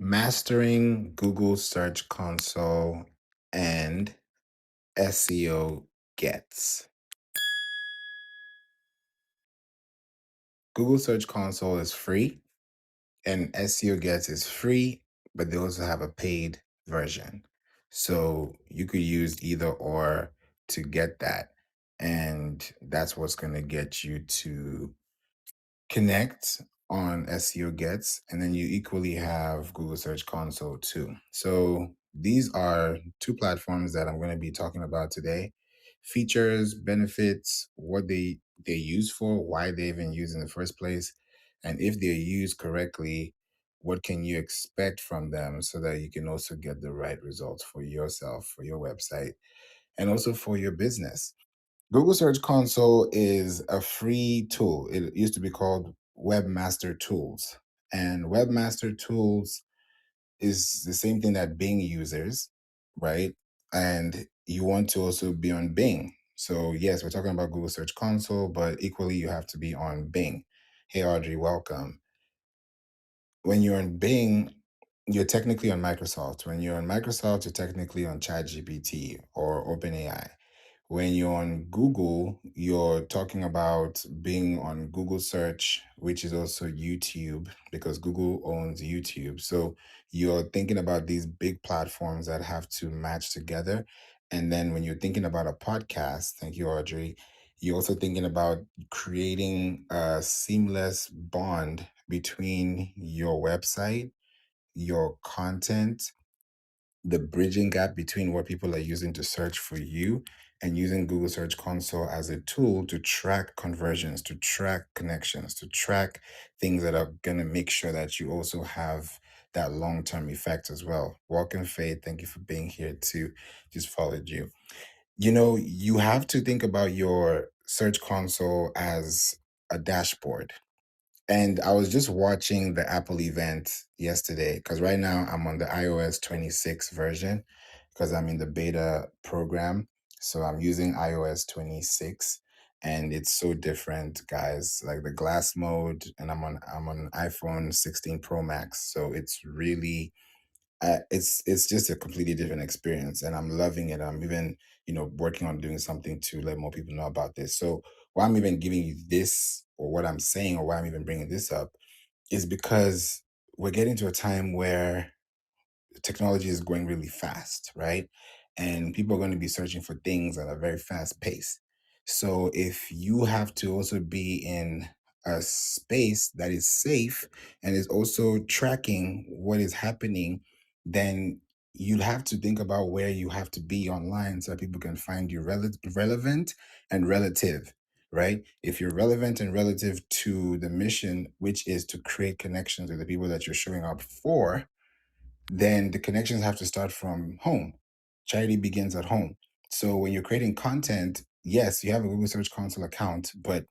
Mastering Google Search Console and SEO gets. Google Search Console is free and SEO gets is free, but they also have a paid version. So you could use either or to get that. And that's what's going to get you to connect on SEO Gets, and then you equally have Google Search Console too. So these are two platforms that I'm going to be talking about today. Features, benefits, what they're used for, why they even used in the first place, and if they're used correctly, what can you expect from them so that you can also get the right results for yourself, for your website, and also for your business. Google Search Console is a free tool. It used to be called Webmaster Tools. And Webmaster Tools is the same thing that Bing uses, right? And you want to also be on Bing. So, yes, we're talking about Google Search Console, but equally, you have to be on Bing. Hey, Audrey, welcome. When you're on Bing, you're technically on Microsoft. When you're on Microsoft, you're technically on ChatGPT or OpenAI. When you're on Google, you're talking about being on Google search, which is also YouTube because Google owns YouTube. So you're thinking about these big platforms that have to match together. And then when you're thinking about a podcast, thank you, Audrey, you're also thinking about creating a seamless bond between your website, your content, the bridging gap between what people are using to search for you and using Google Search Console as a tool to track conversions, to track connections, to track things that are going to make sure that you also have that long term effect as well. Welcome, Faith. Thank you for being here too. Just followed you. You know, you have to think about your Search Console as a dashboard. And I was just watching the Apple event yesterday because right now I'm on the iOS 26 version because I'm in the beta program. So I'm using iOS 26 and it's so different, guys. Like the glass mode, and I'm on iPhone 16 Pro Max. So it's really it's just a completely different experience and I'm loving it. I'm even, working on doing something to let more people know about this. So why I'm even giving you this or what I'm saying or why I'm even bringing this up is because we're getting to a time where technology is going really fast, right? And people are going to be searching for things at a very fast pace. So if you have to also be in a space that is safe and is also tracking what is happening, then you'd have to think about where you have to be online so that people can find you relevant and relative, right? If you're relevant and relative to the mission, which is to create connections with the people that you're showing up for, then the connections have to start from home. Charity begins at home. So when you're creating content, yes, you have a Google Search Console account, but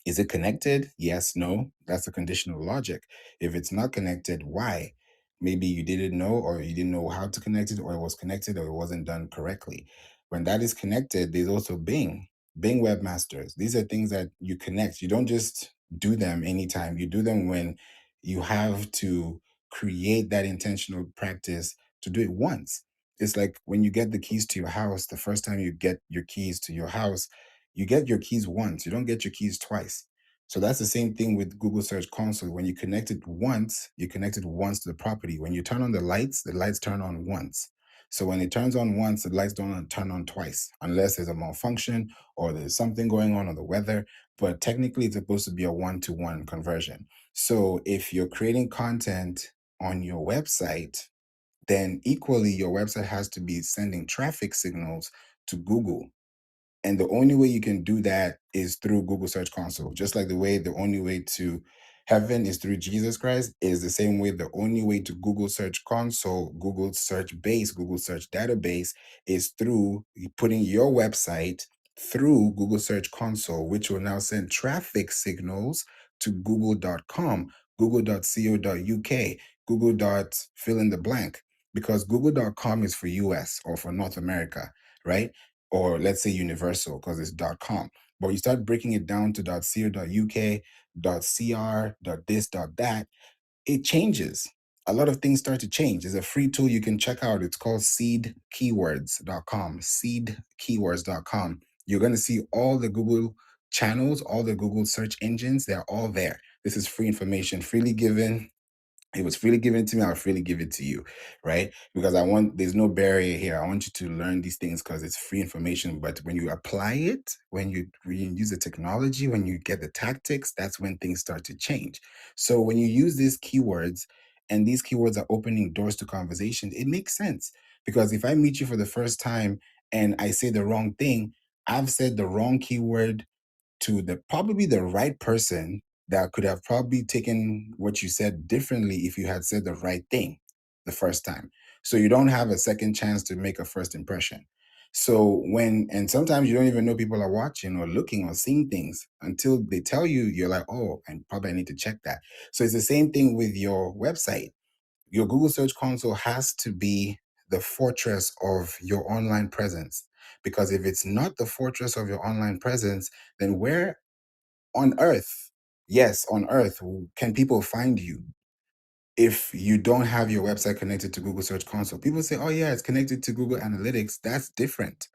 is it connected? Yes, no. That's a conditional logic. If it's not connected, why? Maybe you didn't know, or you didn't know how to connect it, or it was connected, or it wasn't done correctly. When that is connected, there's also Bing Webmasters. These are things that you connect. You don't just do them anytime. You do them when you have to create that intentional practice to do it once. It's like when you get the keys to your house, the first time you get your keys to your house, you get your keys once, you don't get your keys twice. So that's the same thing with Google Search Console. When you connect it once, you connect it once to the property. When you turn on the lights turn on once. So when it turns on once, the lights don't turn on twice, unless there's a malfunction or there's something going on or the weather. But technically, it's supposed to be a one-to-one conversion. So if you're creating content on your website, then equally your website has to be sending traffic signals to Google, and the only way you can do that is through Google Search Console. Just like the only way to heaven is through Jesus Christ, is the same way the only way to Google Search Console, Google Search Base, Google Search Database is through putting your website through Google Search Console, which will now send traffic signals to google.com, google.co.uk, Google. Fill in the blank, because google.com is for US or for North America, right? Or let's say universal because it's .com. But you start breaking it down to .co.uk, .cr, .this, .that, it changes. a lot of things start to change. There's a free tool you can check out. It's called seedkeywords.com. Seedkeywords.com. You're going to see all the Google channels, all the Google search engines. They're all there. This is free information, freely given. It was freely given to me. I'll freely give it to you, right? Because there's no barrier here. I want you to learn these things because it's free information. But when you apply it, when you use the technology, when you get the tactics, that's when things start to change. So when you use these keywords and these keywords are opening doors to conversations, it makes sense. Because if I meet you for the first time and I say the wrong thing, I've said the wrong keyword to the probably the right person that could have probably taken what you said differently if you had said the right thing the first time. So you don't have a second chance to make a first impression. So and sometimes you don't even know people are watching or looking or seeing things until they tell you, you're like, oh, and probably I need to check that. So it's the same thing with your website. Your Google Search Console has to be the fortress of your online presence. Because if it's not the fortress of your online presence, then where on earth, yes, on earth, can people find you if you don't have your website connected to Google Search Console? People say, oh, yeah, it's connected to Google Analytics. That's different.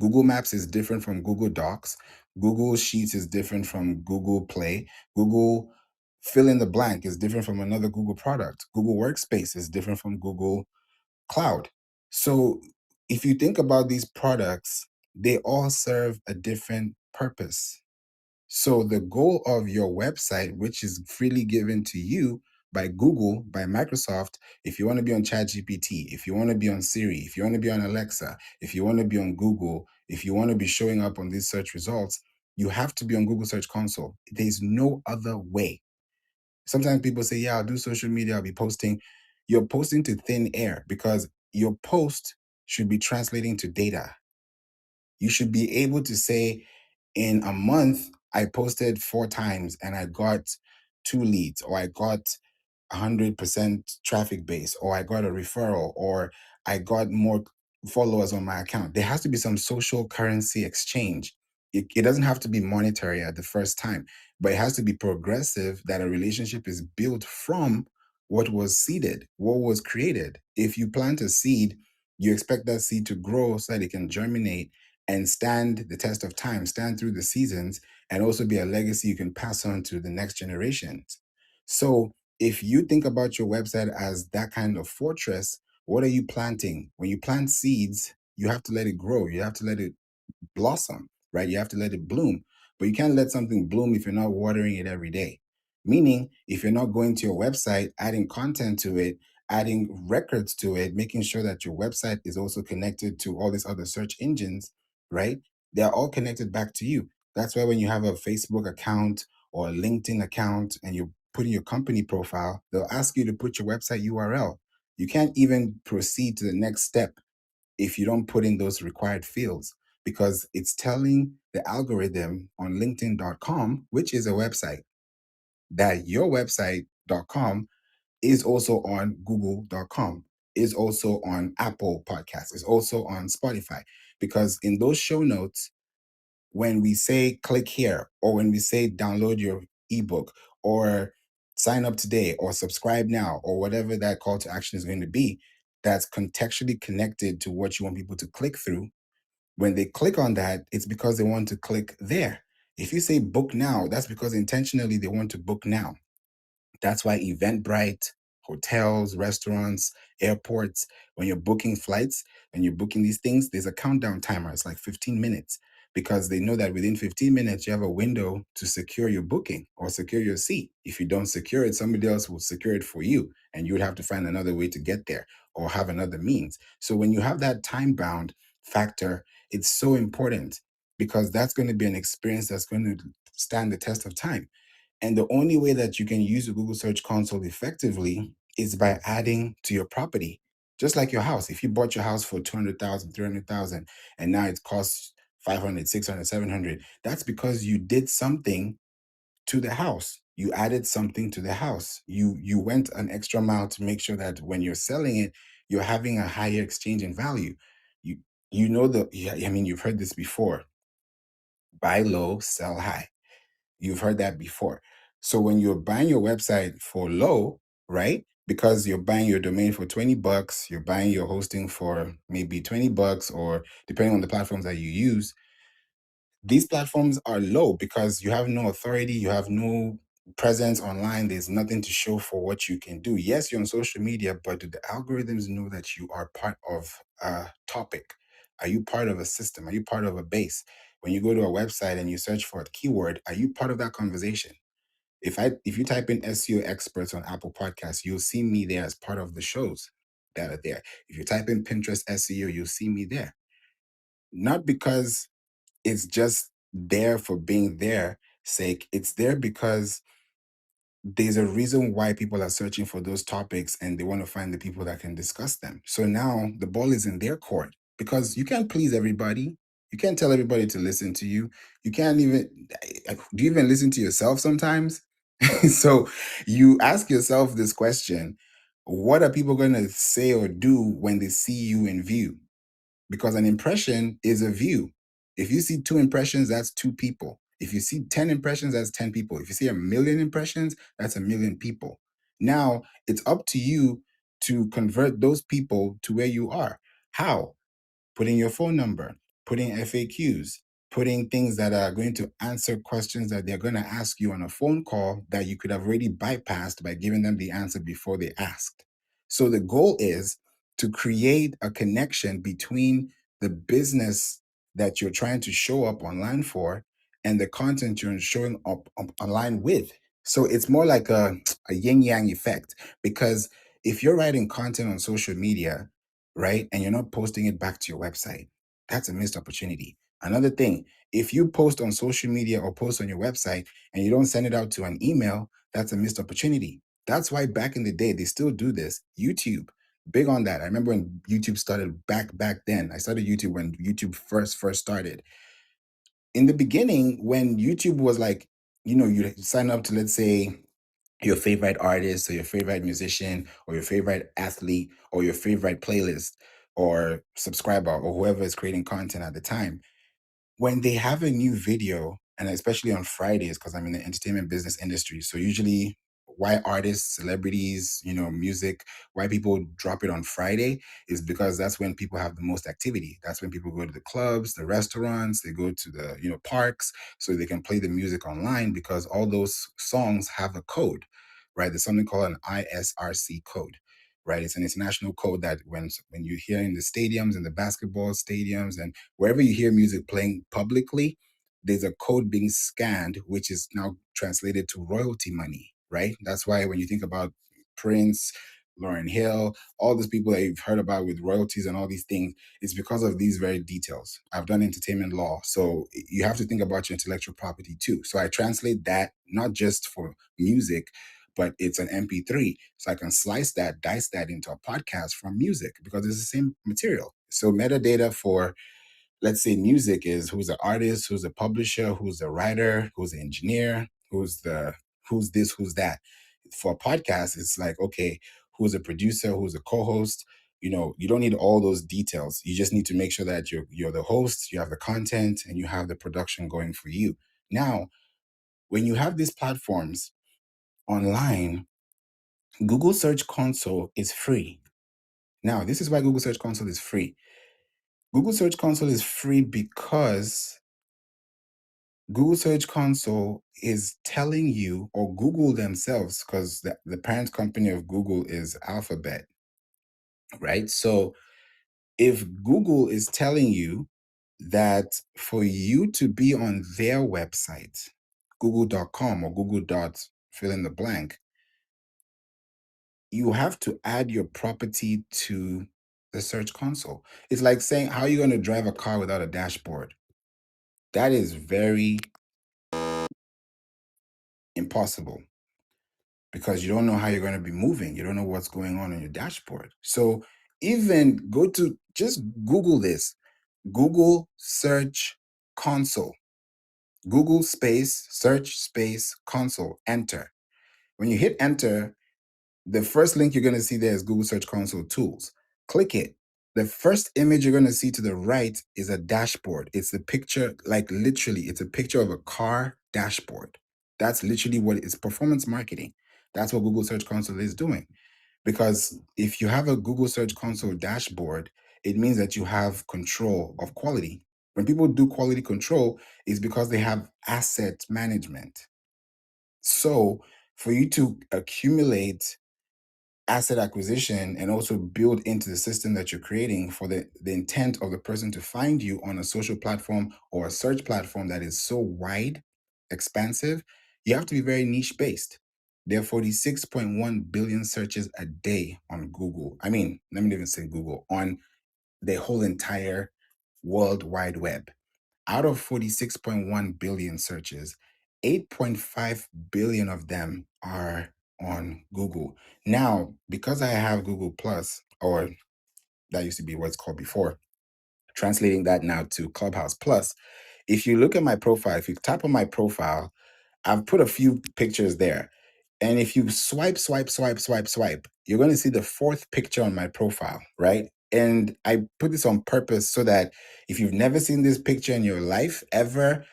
Google Maps is different from Google Docs. Google Sheets is different from Google Play. Google fill in the blank is different from another Google product. Google Workspace is different from Google Cloud. So if you think about these products, they all serve a different purpose. So the goal of your website, which is freely given to you by Google, by Microsoft, if you want to be on ChatGPT, if you want to be on Siri, if you want to be on Alexa, if you want to be on Google, if you want to be showing up on these search results, you have to be on Google Search Console. There's no other way. Sometimes people say, yeah, I'll do social media, I'll be posting. You're posting to thin air because your post should be translating to data. You should be able to say, in a month, I posted 4 times and I got 2 leads, or I got 100% traffic base, or I got a referral, or I got more followers on my account. There has to be some social currency exchange. It doesn't have to be monetary at the first time, but it has to be progressive, that a relationship is built from what was seeded, what was created. If you plant a seed, you expect that seed to grow so that it can germinate and stand the test of time, stand through the seasons, and also be a legacy you can pass on to the next generations. So if you think about your website as that kind of fortress, what are you planting? When you plant seeds, you have to let it grow. You have to let it blossom, right? You have to let it bloom. But you can't let something bloom if you're not watering it every day. Meaning, if you're not going to your website, adding content to it, adding records to it, making sure that your website is also connected to all these other search engines, right? They're all connected back to you. That's why when you have a Facebook account or a LinkedIn account and you're putting your company profile, they'll ask you to put your website URL. You can't even proceed to the next step if you don't put in those required fields, because it's telling the algorithm on linkedin.com, which is a website, that your website.com is also on google.com, is also on Apple Podcasts, is also on Spotify. Because in those show notes, when we say click here, or when we say download your ebook, or sign up today, or subscribe now, or whatever that call to action is going to be, that's contextually connected to what you want people to click through. When they click on that, it's because they want to click there. If you say book now, that's because intentionally they want to book now. That's why Eventbrite, hotels, restaurants, airports, when you're booking flights, when you're booking these things, there's a countdown timer. It's like 15 minutes, because they know that within 15 minutes, you have a window to secure your booking or secure your seat. If you don't secure it, somebody else will secure it for you, and you would have to find another way to get there or have another means. So when you have that time bound factor, it's so important, because that's going to be an experience that's going to stand the test of time. And the only way that you can use the Google Search Console effectively is by adding to your property. Just like your house. If you bought your house for 200,000, 300,000, and now it costs 500, 600, 700, that's because you did something to the house. You added something to the house. You went an extra mile to make sure that when you're selling it, you're having a higher exchange in value. You you know yeah, I mean, you've heard this before. Buy low, sell high. You've heard that before. So when you're buying your website for low, right? because you're buying your domain for $20, you're buying your hosting for maybe $20, or depending on the platforms that you use, these platforms are low because you have no authority, you have no presence online, there's nothing to show for what you can do. Yes, you're on social media, but do the algorithms know that you are part of a topic? Are you part of a system? Are you part of a base? When you go to a website and you search for a keyword, are you part of that conversation? If you type in SEO experts on Apple Podcasts, you'll see me there as part of the shows that are there. If you type in Pinterest SEO, you'll see me there. Not because it's just there for being there sake. It's there because there's a reason why people are searching for those topics and they want to find the people that can discuss them. So now the ball is in their court because you can't please everybody. You can't tell everybody to listen to you. You can't even, do you even listen to yourself sometimes? So you ask yourself this question: what are people going to say or do when they see you in view? Because an impression is a view. If you see 2 impressions, that's 2 people. If you see 10 impressions, that's 10 people. If you see 1 million impressions, that's 1 million people. Now it's up to you to convert those people to where you are. How? Putting your phone number, putting FAQs, putting things that are going to answer questions that they're going to ask you on a phone call that you could have already bypassed by giving them the answer before they asked. So the goal is to create a connection between the business that you're trying to show up online for and the content you're showing up online with. So it's more like a yin yang effect, because if you're writing content on social media, right, and you're not posting it back to your website, that's a missed opportunity. Another thing, if you post on social media or post on your website and you don't send it out to an email, that's a missed opportunity. That's why back in the day, they still do this. YouTube, big on that. I remember when YouTube started back then. I started YouTube when YouTube first started. In the beginning, when YouTube was like, you sign up to, let's say, your favorite artist or your favorite musician or your favorite athlete or your favorite playlist or subscriber or whoever is creating content at the time, when they have a new video, and especially on Fridays, because I'm in the entertainment business industry, so usually why artists, celebrities, music, why people drop it on Friday is because that's when people have the most activity. That's when people go to the clubs, the restaurants, they go to the parks, so they can play the music online, because all those songs have a code, right? There's something called an ISRC code. Right, it's an international code that when you hear in the stadiums and the basketball stadiums and wherever you hear music playing publicly, there's a code being scanned, which is now translated to royalty money, right? That's why when you think about Prince, Lauryn Hill, all these people that you've heard about with royalties and all these things, it's because of these very details. I've done entertainment law, so you have to think about your intellectual property too. So I translate that not just for music, but it's an MP3. So I can slice that, dice that into a podcast from music because it's the same material. So metadata for, let's say, music is who's the artist, who's the publisher, who's the writer, who's the engineer, who's this, who's that. For a podcast, it's like, okay, who's the producer, who's the co-host. You don't need all those details. You just need to make sure that you're the host, you have the content, and you have the production going for you. Now, when you have these platforms online, Google Search Console is free. Now, this is why Google Search Console is free. Google Search Console is free because Google Search Console is telling you, or Google themselves, because the parent company of Google is Alphabet, right? So if Google is telling you that for you to be on their website, google.com or Google dot fill in the blank, you have to add your property to the Search Console. It's like saying, how are you going to drive a car without a dashboard? That is very impossible, because you don't know how you're going to be moving. You don't know what's going on your dashboard. So even just Google this: Google Search Console. Google space, search space, console, enter. When you hit enter, the first link you're going to see there is Google Search Console Tools. Click it. The first image you're going to see to the right is a dashboard. It's the picture, like literally, it's a picture of a car dashboard. That's literally what it's performance marketing. That's what Google Search Console is doing. Because if you have a Google Search Console dashboard, it means that you have control of quality. When people do quality control, it's because they have asset management. So for you to accumulate asset acquisition and also build into the system that you're creating for the intent of the person to find you on a social platform or a search platform that is so wide, expansive, you have to be very niche based. There are 46.1 billion searches a day on Google. I mean, let me not even say Google, on the whole entire World Wide Web. Out of 46.1 billion searches, 8.5 billion of them are on Google. Now, because I have Google Plus, or that used to be what it's called before, translating that now to Clubhouse Plus, if you look at my profile, if you tap on my profile, I've put a few pictures there. And if you swipe, you're going to see the fourth picture on my profile, right? And I put this on purpose so that if you've never seen this picture in your life, ever,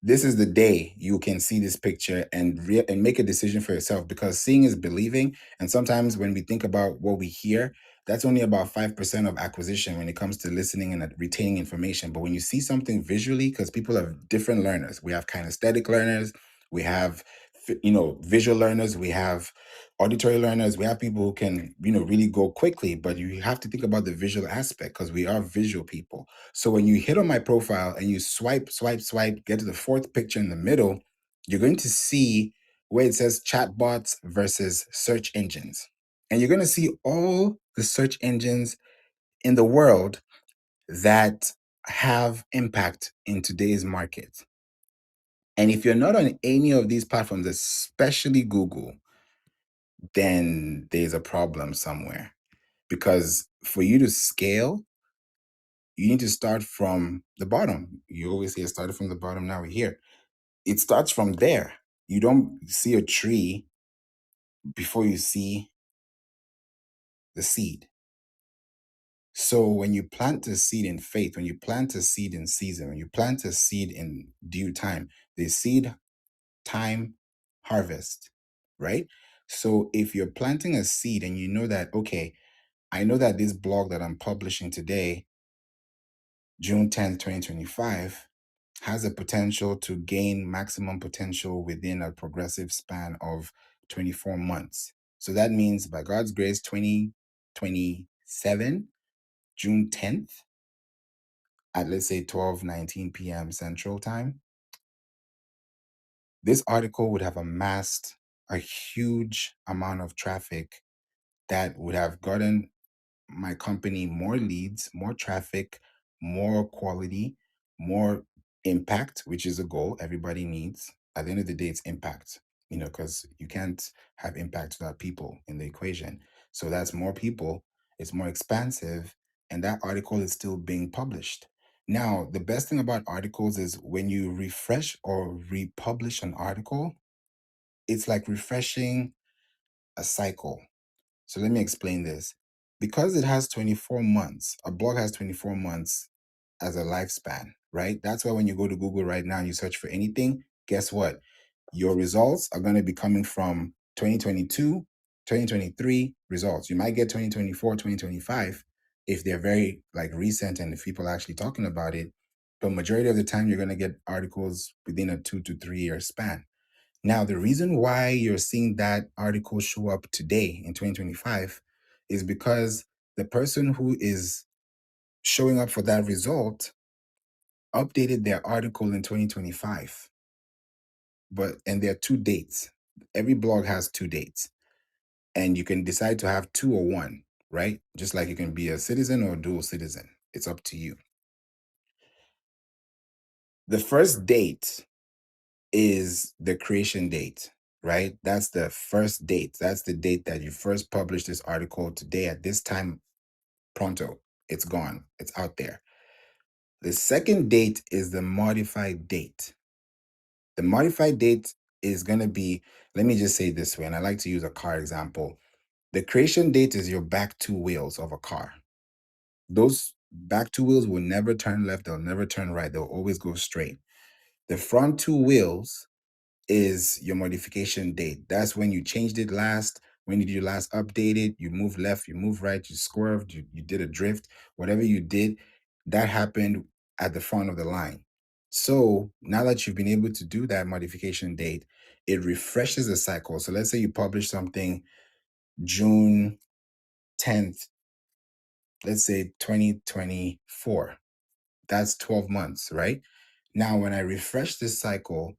this is the day you can see this picture and and make a decision for yourself, because seeing is believing. And sometimes when we think about what we hear, that's only about 5% of acquisition when it comes to listening and retaining information. But when you see something visually, because people are different learners, we have kinesthetic learners, we have visual learners, we have auditory learners, we have people who can really go quickly, but you have to think about the visual aspect because we are visual people. So when you hit on my profile and you swipe, get to the fourth picture in the middle, you're going to see where it says chatbots versus search engines. And you're going to see all the search engines in the world that have impact in today's market. And if you're not on any of these platforms, especially Google, then there's a problem somewhere. Because for you to scale, you need to start from the bottom. You always hear started from the bottom, now we're here. It starts from there. You don't see a tree before you see the seed. So when you plant a seed in faith, when you plant a seed in season, when you plant a seed in due time, the seed time harvest, right? So if you're planting a seed and you know that, okay, I know that this blog that I'm publishing today, June 10th, 2025, has a potential to gain maximum potential within a progressive span of 24 months. So that means by God's grace, 2027, June 10th, at let's say 12:19 p.m. Central Time, this article would have amassed a huge amount of traffic that would have gotten my company more leads, more traffic, more quality, more impact, which is a goal everybody needs. At the end of the day, it's impact, because you can't have impact without people in the equation. So that's more people, it's more expansive, and that article is still being published. Now, the best thing about articles is when you refresh or republish an article, it's like refreshing a cycle. So let me explain this. Because it has 24 months, a blog has 24 months as a lifespan, right? That's why when you go to Google right now and you search for anything, guess what? Your results are going to be coming from 2022, 2023 results. You might get 2024, 2025 if they're very recent and if people are actually talking about it. But majority of the time, you're going to get articles within a 2 to 3 year span. Now, the reason why you're seeing that article show up today in 2025 is because the person who is showing up for that result updated their article in 2025. And there are two dates. Every blog has two dates. And you can decide to have two or one, right? Just like you can be a citizen or a dual citizen. It's up to you. The first date is the creation date, right? That's the first date. That's the date that you first published this article today at this time, pronto. It's gone. It's out there. The second date is the modified date. The modified date is going to be, let me just say it this way, and I like to use a car example. The creation date is your back two wheels of a car. Those back two wheels will never turn left, they'll never turn right, they'll always go straight. The front two wheels is your modification date. That's when you changed it last, When did you last update it? You moved left, you moved right, you swerved, you did a drift, whatever you did, that happened at the front of the line. So now that you've been able to do that modification date, it refreshes the cycle. So let's say you publish something June 10th, let's say 2024. That's 12 months, right? Now, when I refresh this cycle,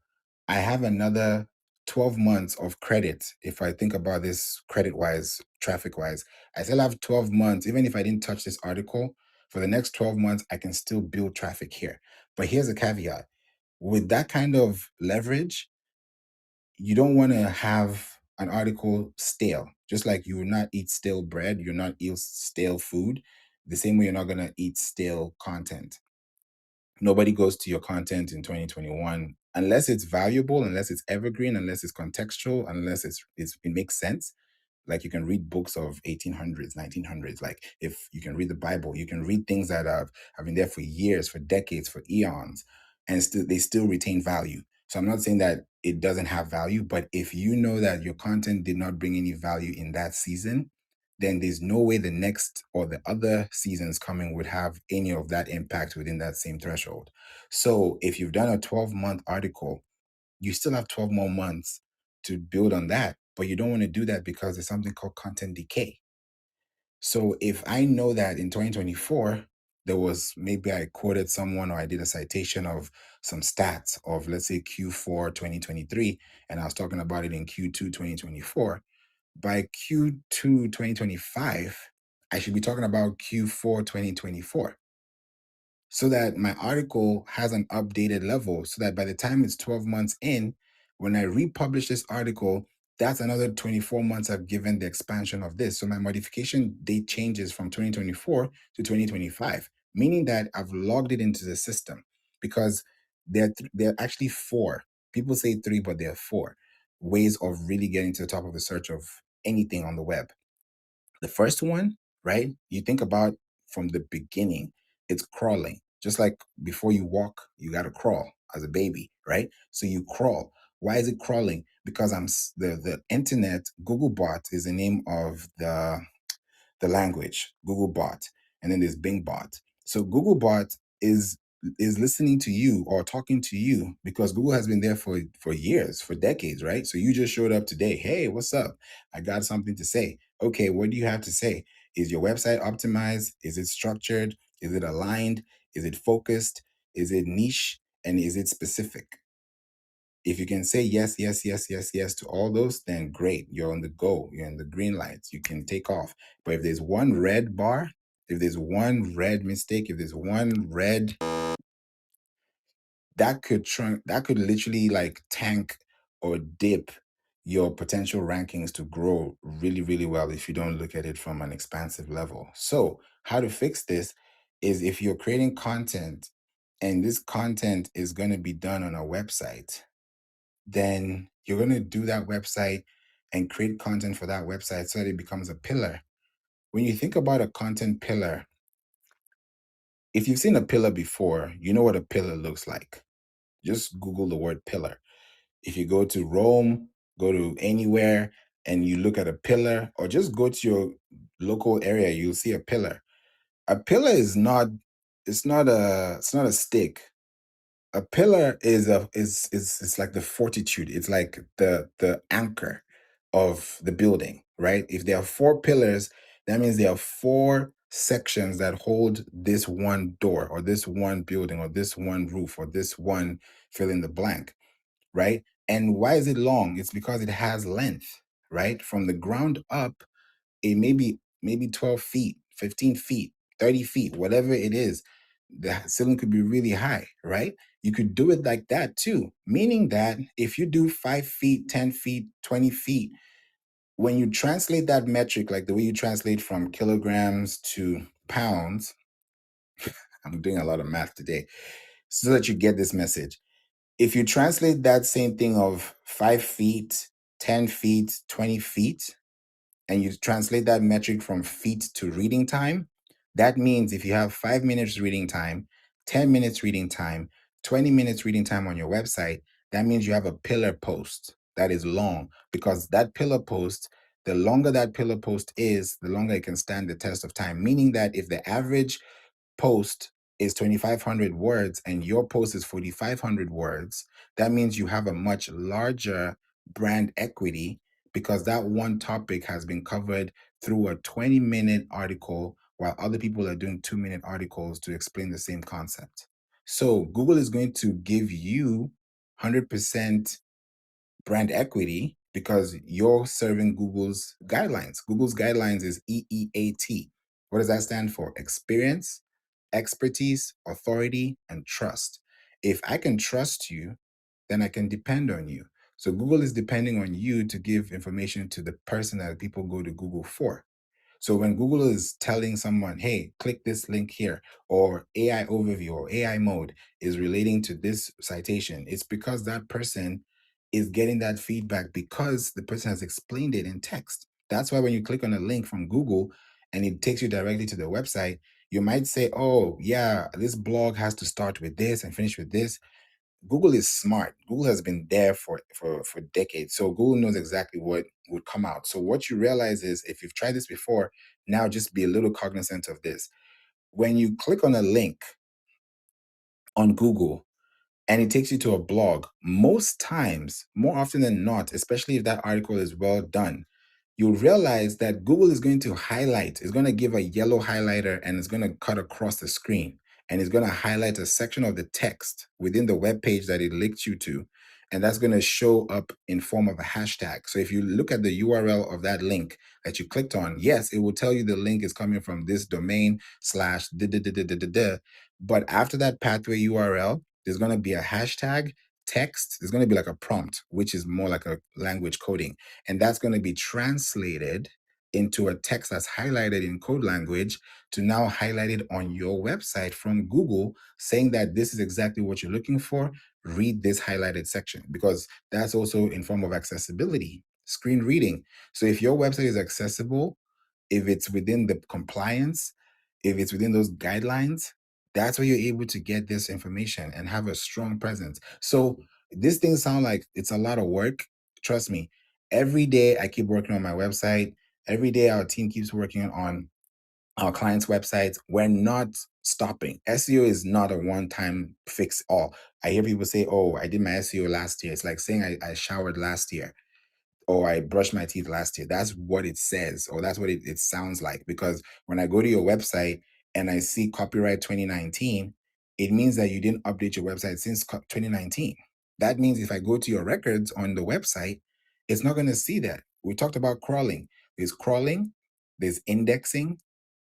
I have another 12 months of credit. If I think about this credit wise, traffic wise, I still have 12 months. Even if I didn't touch this article, for the next 12 months, I can still build traffic here. But here's a caveat: with that kind of leverage, you don't want to have an article stale. Just like you will not eat stale bread, you're not eat stale food. The same way you're not going to eat stale content. Nobody goes to your content in 2021 unless it's valuable, unless it's evergreen, unless it's contextual, unless it makes sense. Like, you can read books of 1800s, 1900s. Like, if you can read the Bible, you can read things that have been there for years, for decades, for eons, and still they still retain value. So I'm not saying that it doesn't have value, but if you know that your content did not bring any value in that season, then there's no way the next or the other seasons coming would have any of that impact within that same threshold. So if you've done a 12-month article, you still have 12 more months to build on that, but you don't want to do that because there's something called content decay. So if I know that in 2024, there was, maybe I quoted someone or I did a citation of some stats of, let's say, Q4 2023, and I was talking about it in Q2 2024, by Q2 2025, I should be talking about Q4 2024, so that my article has an updated level, so that by the time it's 12 months in, when I republish this article, that's another 24 months I've given the expansion of this. So my modification date changes from 2024 to 2025, meaning that I've logged it into the system, because there are actually four. People say three, but there are four ways of really getting to the top of the search of anything on the web. The first one, right? You think about from the beginning, it's crawling. Just like before you walk, you got to crawl as a baby, right? So you crawl. Why is it crawling? Because the internet, Googlebot is the name of the language, Googlebot, and then there's Bingbot. So Googlebot is listening to you or talking to you because Google has been there for years, for decades, right? So you just showed up today. Hey, what's up? I got something to say. Okay, what do you have to say? Is your website optimized? Is it structured? Is it aligned? Is it focused? Is it niche? And is it specific? If you can say yes, yes, yes, yes, yes to all those, then great. You're on the go. You're in the green lights. You can take off. But if there's one red bar, if there's one red mistake, if there's one red, that could literally like tank or dip your potential rankings to grow really, really well if you don't look at it from an expansive level. So how to fix this is, if you're creating content and this content is going to be done on a website, then you're going to do that website and create content for that website so that it becomes a pillar. When you think about a content pillar, if you've seen a pillar before, you know what a pillar looks like. Just Google the word pillar. If you go to Rome, go to anywhere, and you look at a pillar, or just go to your local area, you'll see a pillar. A pillar is not, it's not a stick. A pillar is like the fortitude. It's like the anchor of the building, right? If there are four pillars, that means there are four sections that hold this one door or this one building or this one roof or this one fill in the blank, right? And why is it long? It's because it has length, right? From the ground up, it may be maybe 12 feet, 15 feet, 30 feet, whatever it is. The ceiling could be really high, right? You could do it like that too, meaning that if you do 5 feet, 10 feet, 20 feet, when you translate that metric, like the way you translate from kilograms to pounds, I'm doing a lot of math today, so that you get this message. If you translate that same thing of 5 feet, 10 feet, 20 feet, and you translate that metric from feet to reading time, that means if you have 5 minutes reading time, 10 minutes reading time, 20 minutes reading time on your website, that means you have a pillar post that is long, because that pillar post The longer that pillar post is, the longer it can stand the test of time. Meaning that if the average post is 2,500 words and your post is 4,500 words, that means you have a much larger brand equity because that one topic has been covered through a 20-minute article while other people are doing 2-minute articles to explain the same concept. So Google is going to give you 100% brand equity because you're serving Google's guidelines. Google's guidelines is EEAT. What does that stand for? Experience, expertise, authority, and trust. If I can trust you, then I can depend on you. So Google is depending on you to give information to the person that people go to Google for. So when Google is telling someone, hey, click this link here, or AI overview or AI mode is relating to this citation, it's because that person is getting that feedback because the person has explained it in text. That's why when you click on a link from Google and it takes you directly to the website, you might say, oh, yeah, this blog has to start with this and finish with this. Google is smart. Google has been there for decades. So Google knows exactly what would come out. So what you realize is if you've tried this before, now just be a little cognizant of this. When you click on a link on Google and it takes you to a blog, most times, more often than not, especially if that article is well done, you'll realize that Google is going to highlight, is going to give a yellow highlighter and it's going to cut across the screen and it's going to highlight a section of the text within the web page that it linked you to. And that's going to show up in form of a hashtag. So if you look at the URL of that link that you clicked on, yes, it will tell you the link is coming from this domain slash da da da da da da da. But after that pathway URL, there's going to be a hashtag text. There's going to be like a prompt, which is more like a language coding. And that's going to be translated into a text that's highlighted in code language to now highlight it on your website from Google, saying that this is exactly what you're looking for. Read this highlighted section because that's also in form of accessibility, screen reading. So if your website is accessible, if it's within the compliance, if it's within those guidelines, that's where you're able to get this information and have a strong presence. So these things sound like it's a lot of work. Trust me, every day I keep working on my website. Every day our team keeps working on our clients' websites. We're not stopping. SEO is not a one-time fix all. I hear people say, oh, I did my SEO last year. It's like saying I showered last year or I brushed my teeth last year. That's what it says, or that's what it sounds like. Because when I go to your website and I see copyright 2019, it means that you didn't update your website since 2019. That means if I go to your records on the website, it's not going to see that. We talked about crawling, there's indexing,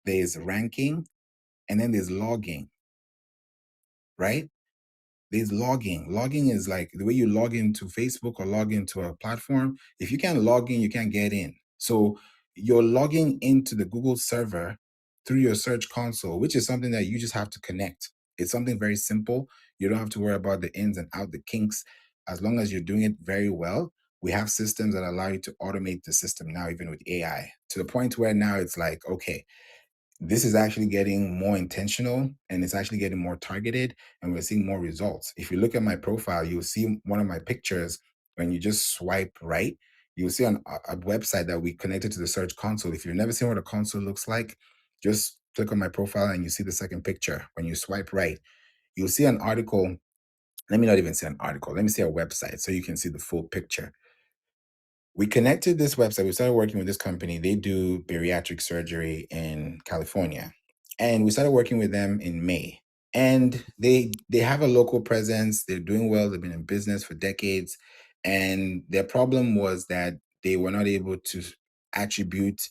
there's ranking, and then there's logging, right? There's logging. Logging is like the way you log into Facebook or log into a platform. If you can't log in, you can't get in. So you're logging into the Google server through your search console, which is something that you just have to connect. It's something very simple. You don't have to worry about the ins and out, the kinks. As long as you're doing it very well, we have systems that allow you to automate the system now, even with AI, to the point where now it's like, okay, this is actually getting more intentional and it's actually getting more targeted and we're seeing more results. If you look at my profile, you'll see one of my pictures. When you just swipe right, you'll see on a website that we connected to the search console. If you've never seen what a console looks like, just click on my profile and you see the second picture. When you swipe right, you'll see an article. Let me not even say an article. Let me say a website so you can see the full picture. We connected this website. We started working with this company. They do bariatric surgery in California. And we started working with them in May. And they have a local presence. They're doing well. They've been in business for decades. And their problem was that they were not able to attribute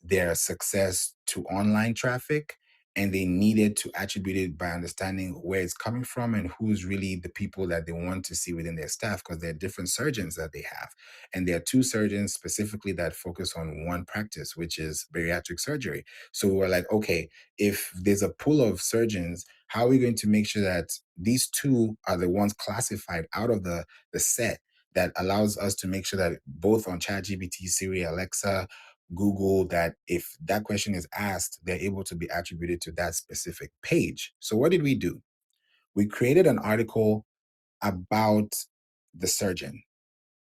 their success to online traffic, and they needed to attribute it by understanding where it's coming from and who's really the people that they want to see within their staff, because there are different surgeons that they have. And there are two surgeons specifically that focus on one practice, which is bariatric surgery. So we were like, okay, if there's a pool of surgeons, how are we going to make sure that these two are the ones classified out of the set that allows us to make sure that both on ChatGPT, Siri, Alexa, Google, that if that question is asked, they're able to be attributed to that specific page. So what did we do? We created an article about the surgeon,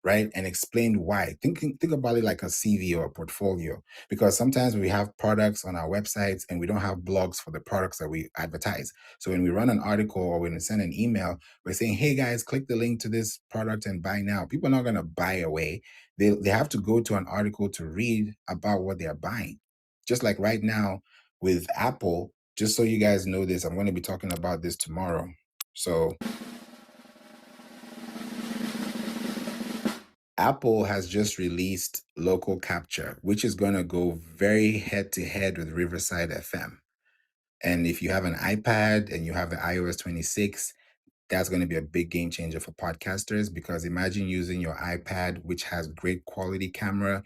right? And explain why. Think about it like a CV or a portfolio, because sometimes we have products on our websites and we don't have blogs for the products that we advertise. So when we run an article or when we send an email, we're saying, hey guys, click the link to this product and buy now. People are not going to buy away. They have to go to an article to read about what they are buying. Just like right now with Apple, just so you guys know this, I'm going to be talking about this tomorrow. So Apple has just released local capture, which is going to go very head to head with Riverside FM. And if you have an iPad and you have the iOS 26, that's going to be a big game changer for podcasters, because imagine using your iPad, which has great quality camera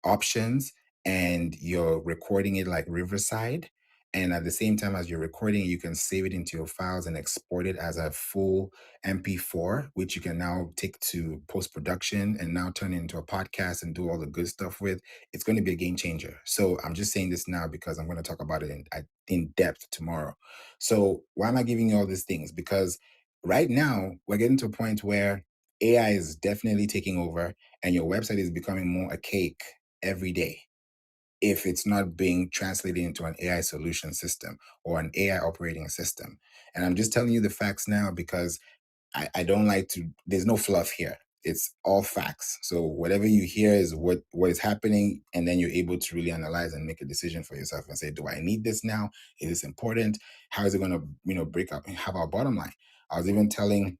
options, and you're recording it like Riverside. And at the same time as you're recording, you can save it into your files and export it as a full MP4, which you can now take to post production and now turn it into a podcast and do all the good stuff with. It's going to be a game changer. So I'm just saying this now because I'm going to talk about it in depth tomorrow. So why am I giving you all these things? Because right now we're getting to a point where AI is definitely taking over and your website is becoming more archaic every day if it's not being translated into an AI solution system or an AI operating system. And I'm just telling you the facts now because I don't like to, there's no fluff here. It's all facts. So whatever you hear is what is happening, and then you're able to really analyze and make a decision for yourself and say, do I need this now? Is this important? How is it going to, break up and have our bottom line? I was even telling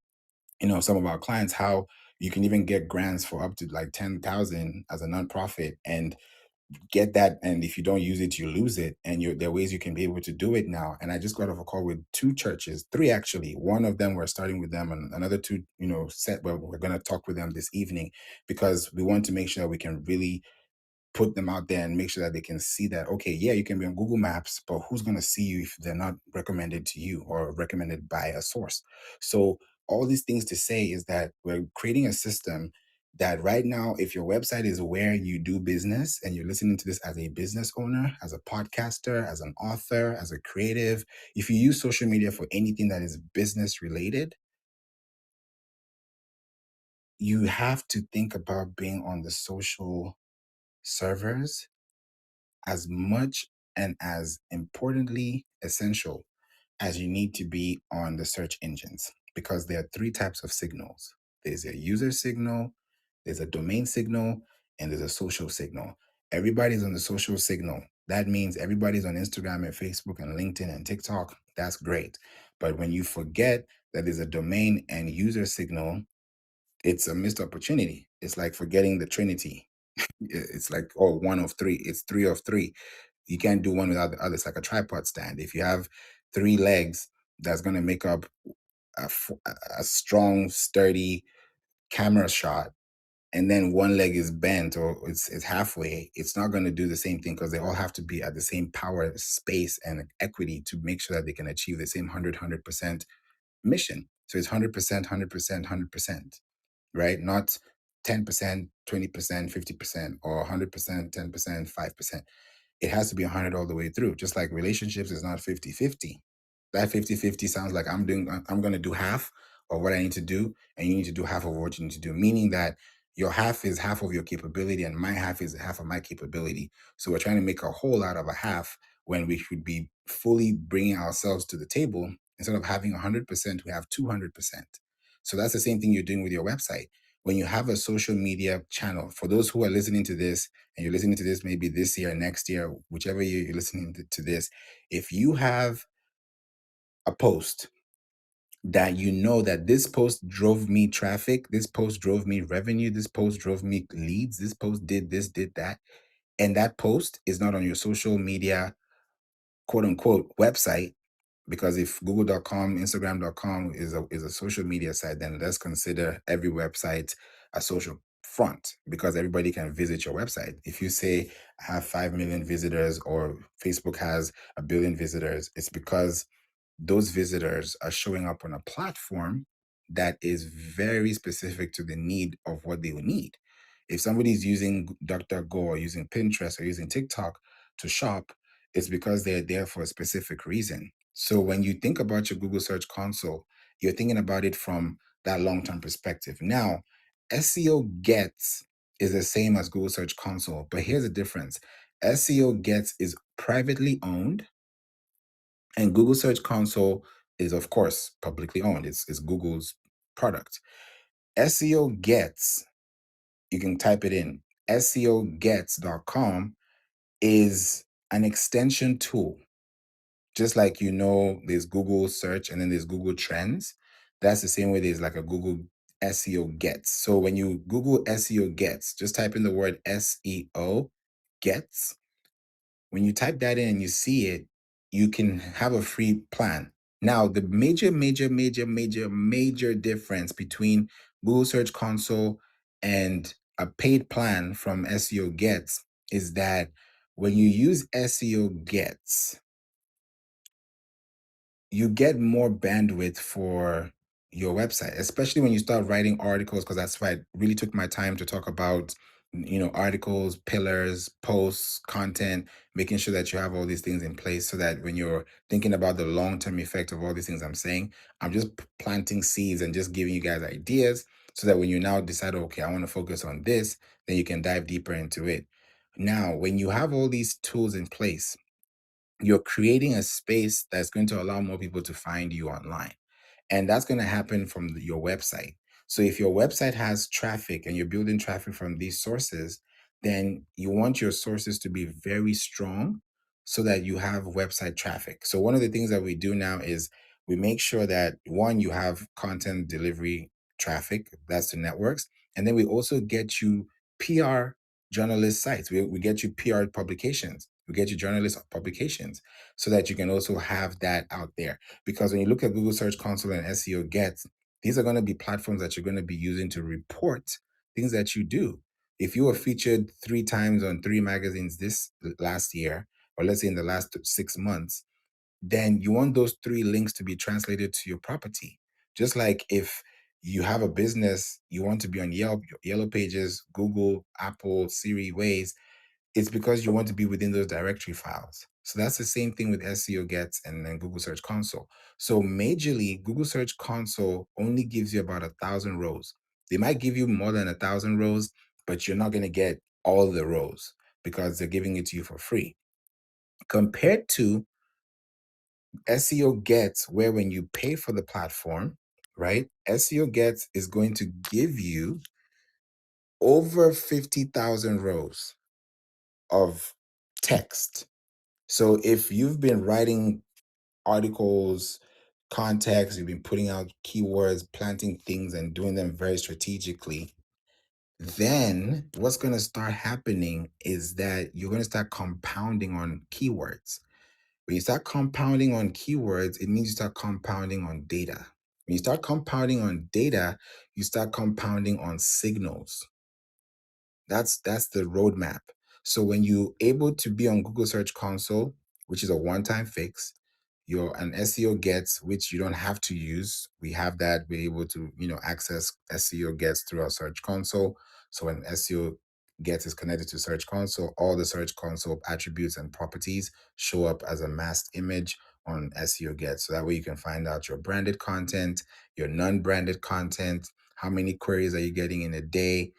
some of our clients how you can even get grants for up to like 10,000 as a nonprofit and get that. And if you don't use it, you lose it. And there are ways you can be able to do it now. And I just got off a call with two churches, three actually. One of them, we're starting with them, and another two, set where we're going to talk with them this evening, because we want to make sure that we can really put them out there and make sure that they can see that, okay, yeah, you can be on Google Maps, but who's going to see you if they're not recommended to you or recommended by a source? So all these things to say is that we're creating a system that right now, if your website is where you do business and you're listening to this as a business owner, as a podcaster, as an author, as a creative, if you use social media for anything that is business related, you have to think about being on the social servers as much and as importantly essential as you need to be on the search engines, because there are three types of signals. There's a user signal, there's a domain signal, and there's a social signal. Everybody's on the social signal. That means everybody's on Instagram and Facebook and LinkedIn and TikTok. That's great. But when you forget that there's a domain and user signal, it's a missed opportunity. It's like forgetting the Trinity. It's like, oh, one of three. It's three of three. You can't do one without the other. It's like a tripod stand. If you have three legs, that's going to make up a strong, sturdy camera shot, and then one leg is bent or it's halfway, it's not going to do the same thing, because they all have to be at the same power, space, and equity to make sure that they can achieve the same 100% mission. So it's 100%, 100%, 100%, right? Not 10%, 20%, 50%, or 100%, 10%, 5%. It has to be 100 all the way through. Just like relationships is not 50-50. That 50-50 sounds like I'm going to do half of what I need to do, and you need to do half of what you need to do, meaning that your half is half of your capability and my half is half of my capability. So we're trying to make a whole out of a half when we should be fully bringing ourselves to the table. Instead of having 100%, we have 200%. So that's the same thing you're doing with your website. When you have a social media channel, for those who are listening to this, and you're listening to this maybe this year, next year, whichever year you're listening to this, if you have a post that you know that this post drove me traffic, this post drove me revenue, this post drove me leads, this post did this, did that, and that post is not on your social media, quote unquote, website, because if google.com, instagram.com is a social media site, then let's consider every website a social front, because everybody can visit your website. If you say I have 5 million visitors or Facebook has 1 billion visitors, it's because those visitors are showing up on a platform that is very specific to the need of what they will need. If somebody's using DuckDuckGo or using Pinterest or using TikTok to shop, it's because they're there for a specific reason. So when you think about your Google Search Console, you're thinking about it from that long-term perspective. Now, SEO gets is the same as Google Search Console, but here's the difference. SEO gets is privately owned, and Google Search Console is, of course, publicly owned. It's Google's product. SEO gets, you can type it in, SEOgets.com is an extension tool. Just like there's Google search and then there's Google Trends. That's the same way there's like a Google SEO gets. So when you Google SEO gets, just type in the word SEO gets. When you type that in and you see it, you can have a free plan. Now, the major difference between Google Search Console and a paid plan from SEO Gets is that when you use SEO Gets, you get more bandwidth for your website, especially when you start writing articles, because that's why I really took my time to talk about, articles, pillars, posts, content, making sure that you have all these things in place so that when you're thinking about the long-term effect of all these things I'm saying, I'm just planting seeds and just giving you guys ideas so that when you now decide, okay, I want to focus on this, then you can dive deeper into it. Now, when you have all these tools in place, you're creating a space that's going to allow more people to find you online. And that's going to happen from your website. So if your website has traffic and you're building traffic from these sources, then you want your sources to be very strong so that you have website traffic. So one of the things that we do now is we make sure that one, you have content delivery traffic, that's the networks. And then we also get you PR journalist sites. We get you PR publications. We get you journalist publications so that you can also have that out there. Because when you look at Google Search Console and SEO Gets, these are going to be platforms that you're going to be using to report things that you do. If you were featured 3 times on 3 magazines this last year, or let's say in the last 6 months, then you want those 3 links to be translated to your property. Just like if you have a business, you want to be on Yelp, Yellow Pages, Google, Apple, Siri, Waze, it's because you want to be within those directory files. So that's the same thing with SEO Gets and then Google Search Console. So majorly, Google Search Console only gives you about 1,000 rows. They might give you more than 1,000 rows, but you're not going to get all the rows because they're giving it to you for free. Compared to SEO Gets, where when you pay for the platform, right, SEO Gets is going to give you over 50,000 rows of text. So if you've been writing articles, context, you've been putting out keywords, planting things and doing them very strategically, then what's going to start happening is that you're going to start compounding on keywords. When you start compounding on keywords, it means you start compounding on data. When you start compounding on data, you start compounding on signals. That's the roadmap. So when you're able to be on Google Search Console, which is a one-time fix, you're an SEO Gets, which you don't have to use. We have that. We're able to, access SEO Gets through our Search Console. So when SEO Gets is connected to Search Console, all the Search Console attributes and properties show up as a masked image on SEO Gets. So that way you can find out your branded content, your non-branded content, how many queries are you getting in a day,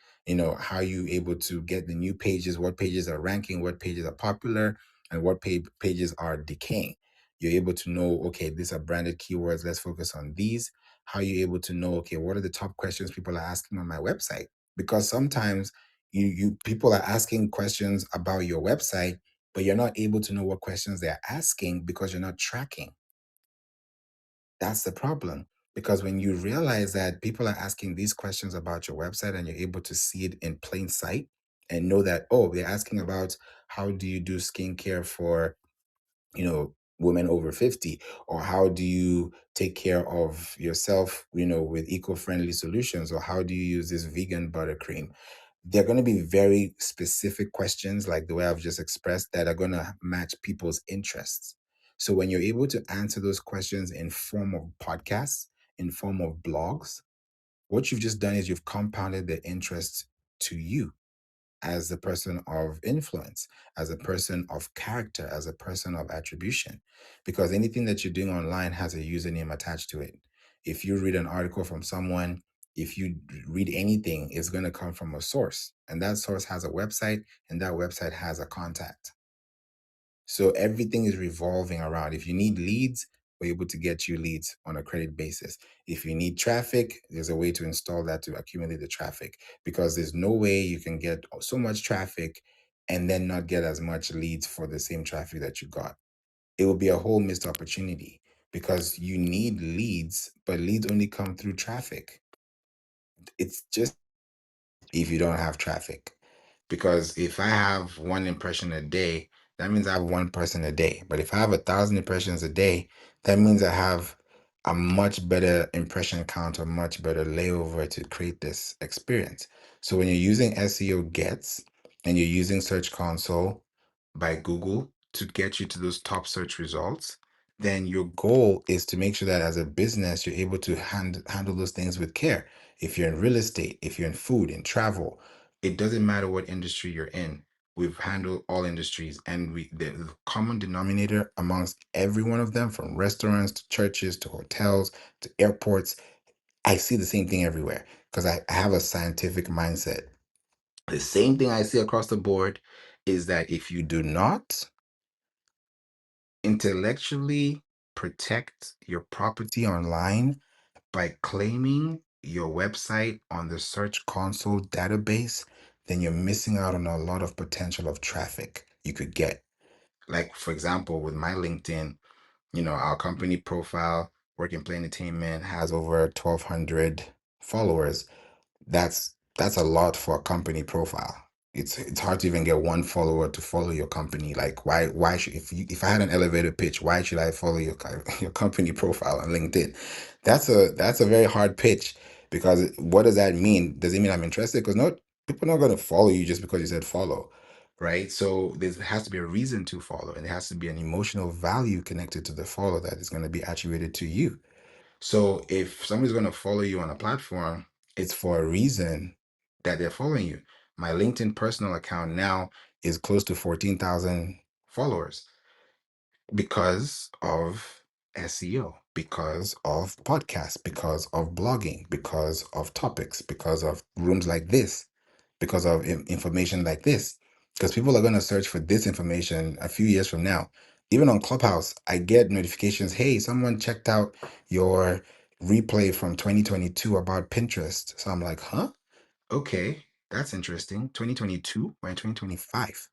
how you able to get the new pages, what pages are ranking, what pages are popular, and what pages are decaying. You're able to know, okay, these are branded keywords, let's focus on these. How are you able to know, okay, what are the top questions people are asking on my website? Because sometimes you people are asking questions about your website, but you're not able to know what questions they're asking because you're not tracking. That's the problem. Because when you realize that people are asking these questions about your website and you're able to see it in plain sight and know that, oh, they're asking about how do you do skincare for, women over 50, or how do you take care of yourself, with eco-friendly solutions, or how do you use this vegan buttercream? They're going to be very specific questions, like the way I've just expressed, that are going to match people's interests. So when you're able to answer those questions in form of podcasts, in form of blogs, what you've just done is you've compounded the interest to you as a person of influence, as a person of character, as a person of attribution. Because anything that you're doing online has a username attached to it. If you read an article from someone, If you read anything, it's going to come from a source, and that source has a website, and that website has a contact. So everything is revolving around. If you need leads, we're able to get you leads on a credit basis. If you need traffic, there's a way to install that to accumulate the traffic, because there's no way you can get so much traffic and then not get as much leads for the same traffic that you got. It will be a whole missed opportunity, because you need leads, but leads only come through traffic. It's just if you don't have traffic. Because if I have one impression a day, that means I have one person a day. But if I have 1,000 impressions a day, that means I have a much better impression count, a much better layover to create this experience. So when you're using SEO gets and you're using Search Console by Google to get you to those top search results, then your goal is to make sure that as a business, you're able to handle those things with care. If you're in real estate, if you're in food and travel, it doesn't matter what industry you're in. We've handled all industries, and the common denominator amongst every one of them, from restaurants to churches to hotels to airports, I see the same thing everywhere, because I have a scientific mindset. The same thing I see across the board is that if you do not intellectually protect your property online by claiming your website on the Search Console database, then you're missing out on a lot of potential of traffic you could get. Like, for example, with my LinkedIn, our company profile, Work and Play Entertainment, has over 1,200 followers. That's a lot for a company profile. It's hard to even get one follower to follow your company. Like, why should, if I had an elevator pitch, why should I follow your company profile on LinkedIn? That's a very hard pitch, because what does that mean? Does it mean I'm interested? Because no, people are not going to follow you just because you said follow, right? So there has to be a reason to follow, and there has to be an emotional value connected to the follow that is going to be attributed to you. So if somebody's going to follow you on a platform, it's for a reason that they're following you. My LinkedIn personal account now is close to 14,000 followers because of SEO, because of podcasts, because of blogging, because of topics, because of rooms like this, because of information like this. Because people are going to search for this information a few years from now. Even on Clubhouse, I get notifications, hey, someone checked out your replay from 2022 about Pinterest. So I'm like, huh? Okay, that's interesting. 2022 or in 2025.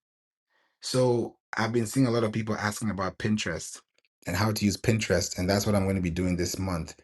So I've been seeing a lot of people asking about Pinterest and how to use Pinterest, and that's what I'm going to be doing this month.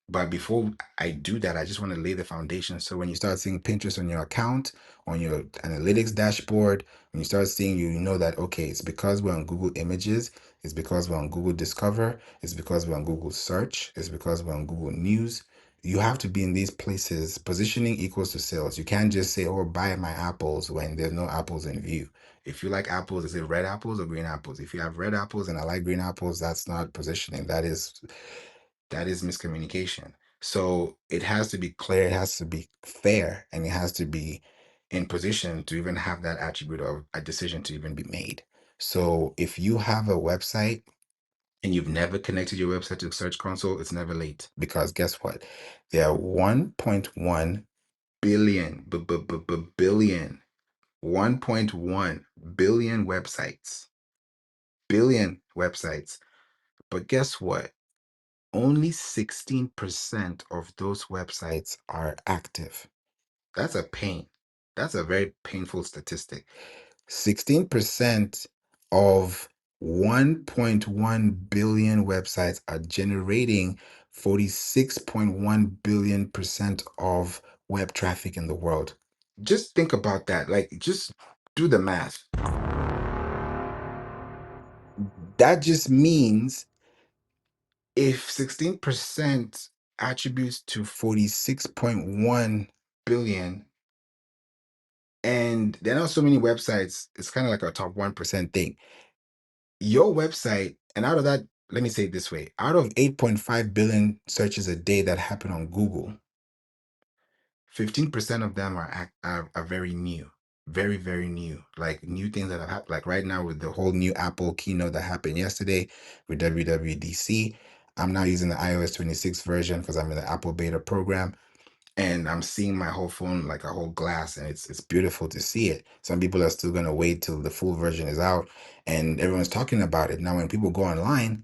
But before I do that, I just want to lay the foundation. So when you start seeing Pinterest on your account, on your analytics dashboard, when you start seeing, you know that, okay, it's because we're on Google Images, it's because we're on Google Discover, it's because we're on Google Search, it's because we're on Google News. You have to be in these places. Positioning equals to sales. You can't just say, oh, buy my apples when there's no apples in view. If you like apples, is it red apples or green apples? If you have red apples and I like green apples, that's not positioning. That is miscommunication. So it has to be clear, it has to be fair, and it has to be in position to even have that attribute of a decision to even be made. So if you have a website and you've never connected your website to Search Console, it's never late, because guess what? There are 1.1 billion, billion, 1.1 billion websites, But guess what? Only 16% of those websites are active. That's a pain. That's a very painful statistic. 16% of 1.1 billion websites are generating 46.1 billion percent of web traffic in the world. Just think about that. Like, just do the math. That just means if 16% attributes to 46.1 billion, and there are not so many websites, it's kind of like a top 1% thing. Your website, and out of that, let me say it this way, out of 8.5 billion searches a day that happen on Google, 15% of them are very new. Very, very new. Like new things that have happened. Like right now with the whole new Apple keynote that happened yesterday with WWDC. I'm now using the iOS 26 version because I'm in the Apple beta program. and I'm seeing my whole phone like a whole glass, and it's beautiful to see it. Some people are still gonna wait till the full version is out, and everyone's talking about it now. When people go online,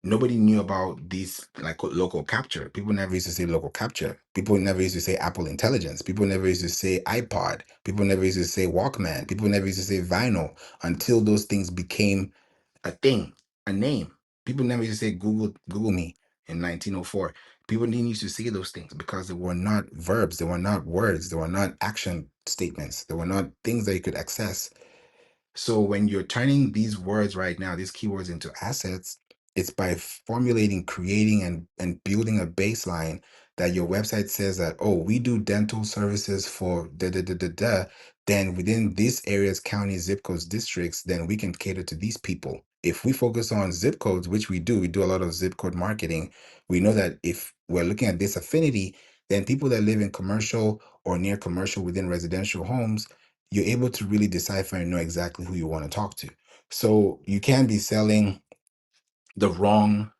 nobody knew about these like local capture. People never used to say local capture. People never used to say Apple Intelligence. People never used to say iPod. People never used to say Walkman. People never used to say vinyl until those things became a thing, a name. People never used to say Google me in 1904. People didn't used to say those things because they were not verbs, they were not words, they were not action statements, they were not things that you could access. So when you're turning these words right now, these keywords into assets, it's by formulating, creating, and building a baseline that your website says that, oh, we do dental services for da da da da da. Then within these areas, counties, zip codes, districts, then we can cater to these people. If we focus on zip codes, which we do a lot of zip code marketing, we know that if we're looking at this affinity, then people that live in commercial or near commercial within residential homes, you're able to really decipher and know exactly who you want to talk to. So you can be selling the wrong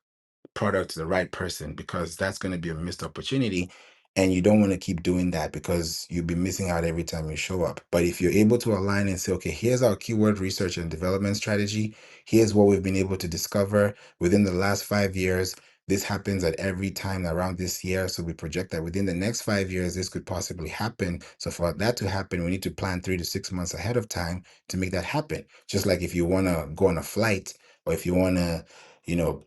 product to the right person, because that's going to be a missed opportunity. And you don't want to keep doing that because you'll be missing out every time you show up. But if you're able to align and say, okay, here's our keyword research and development strategy, here's what we've been able to discover within the last 5 years. This happens at every time around this year. So we project that within the next 5 years, this could possibly happen. So for that to happen, we need to plan 3 to 6 months ahead of time to make that happen. Just like if you want to go on a flight, or if you want to, you know,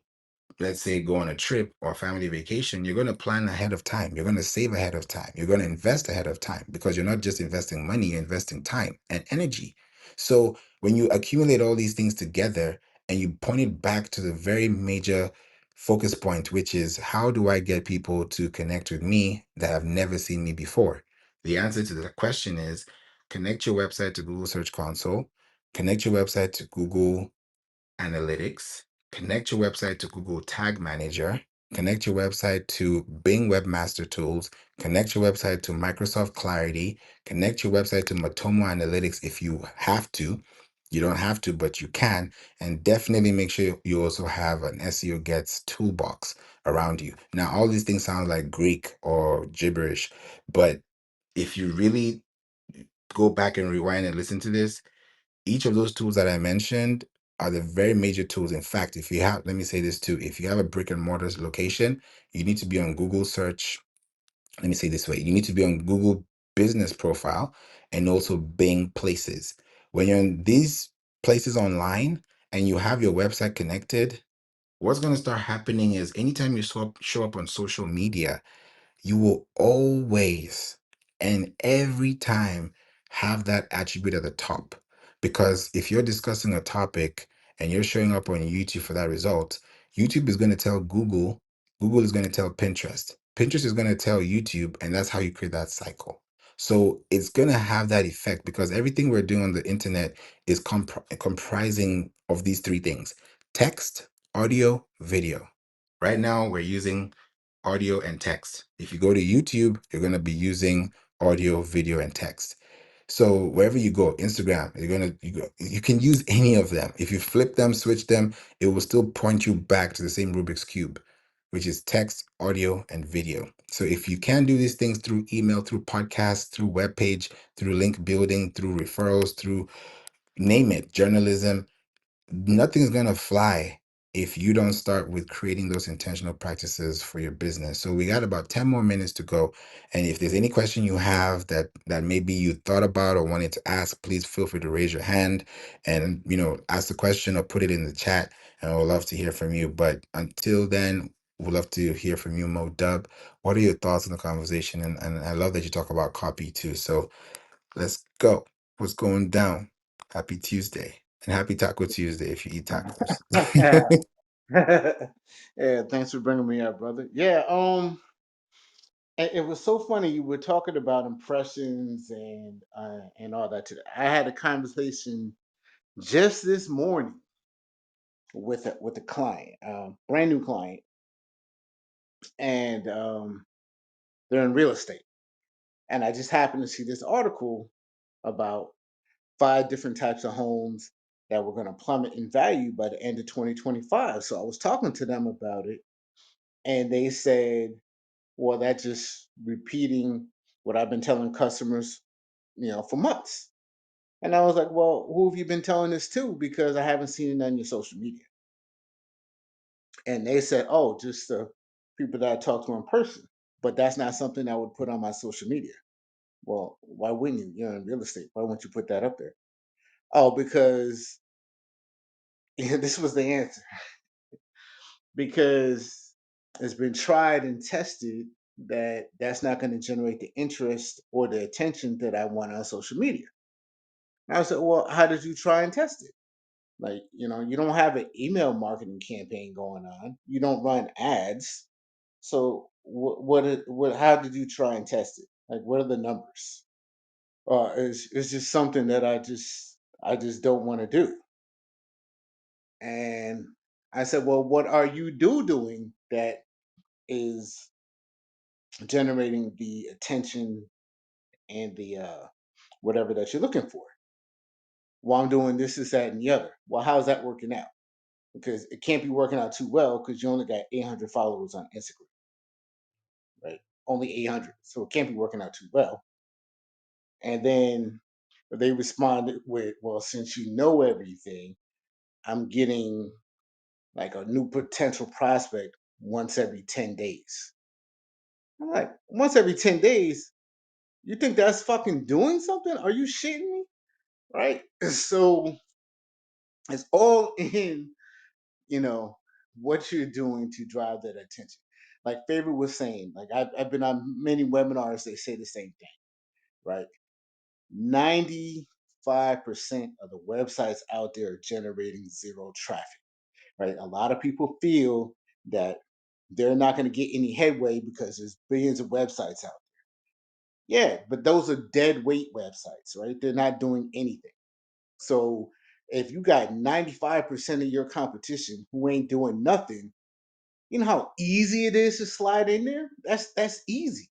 let's say go on a trip or family vacation, you're going to plan ahead of time. You're going to save ahead of time. You're going to invest ahead of time, because you're not just investing money, you're investing time and energy. So when you accumulate all these things together and you point it back to the very major focus point, which is how do I get people to connect with me that have never seen me before? The answer to the question is connect your website to Google Search Console, connect your website to Google Analytics, connect your website to Google Tag Manager, connect your website to Bing Webmaster Tools, connect your website to Microsoft Clarity, connect your website to Matomo Analytics if you have to. You don't have to, but you can. And definitely make sure you also have an SEO Gets toolbox around you. Now, all these things sound like Greek or gibberish, but if you really go back and rewind and listen to this, each of those tools that I mentioned are the very major tools. In fact, if you have, let me say this too, if you have a brick and mortar location, you need to be on Google search. Let me say this way, you need to be on Google business profile and also Bing places. When you're in these places online and you have your website connected, what's going to start happening is anytime you show up on social media, you will always and every time have that attribute at the top. Because if you're discussing a topic and you're showing up on YouTube for that result, YouTube is going to tell Google, Google is going to tell Pinterest, Pinterest is going to tell YouTube, and that's how you create that cycle. So it's going to have that effect because everything we're doing on the internet is comprising of these three things: text, audio, video. Right now, we're using audio and text. If you go to YouTube, you're going to be using audio, video, and text. So wherever you go, Instagram, you can use any of them. If you flip them, switch them, it will still point you back to the same Rubik's cube, which is text, audio, and video. So if you can do these things through email, through podcasts, through web page, through link building, through referrals, through name it, journalism, nothing's going to fly if you don't start with creating those intentional practices for your business. So we got about 10 more minutes to go. And if there's any question you have that maybe you thought about or wanted to ask, please feel free to raise your hand and, ask the question or put it in the chat. And I would love to hear from you. But until then, we'd love to hear from you, Mo Dub. What are your thoughts on the conversation? And I love that you talk about copy too. So let's go. What's going down? Happy Tuesday. And happy Taco Tuesday if you eat tacos. Yeah, thanks for bringing me up, brother. Yeah, it was so funny you were talking about impressions and all that today. I had a conversation just this morning with a client, brand new client, and they're in real estate. And I just happened to see this article about five different types of homes that were going to plummet in value by the end of 2025. So I was talking to them about it, and they said Well, that's just repeating what I've been telling customers, for months. And I was like, well, who have you been telling this to? Because I haven't seen it on your social media. And they said, oh, just the people that I talk to in person. But that's not something I would put on my social media. Well, why wouldn't you? You're in real estate. Why wouldn't you put that up there? Oh, because this was the answer. Because it's been tried and tested that that's not going to generate the interest or the attention that I want on social media. And I said, well, how did you try and test it? Like, you don't have an email marketing campaign going on. You don't run ads. So how did you try and test it? Like, what are the numbers? It's just something that I just don't want to do. And I said, well, what are you doing that is generating the attention and the whatever that you're looking for? Well, I'm doing this, that, and the other. Well, how's that working out? Because it can't be working out too well because you only got 800 followers on Instagram, right? Only 800, so it can't be working out too well. And then they responded with, "Well, since you know everything, I'm getting like a new potential prospect once every 10 days." I'm like, once every 10 days? You think that's fucking doing something? Are you shitting me? Right? So it's all in, you know, what you're doing to drive that attention. Like Favor was saying, like I've been on many webinars, they say the same thing, right? 95% of the websites out there are generating zero traffic, right? A lot of people feel that they're not going to get any headway because there's billions of websites out. Yeah, but those are dead weight websites, right? They're not doing anything. So if you got 95% of your competition who ain't doing nothing, you know how easy it is to slide in there? That's easy,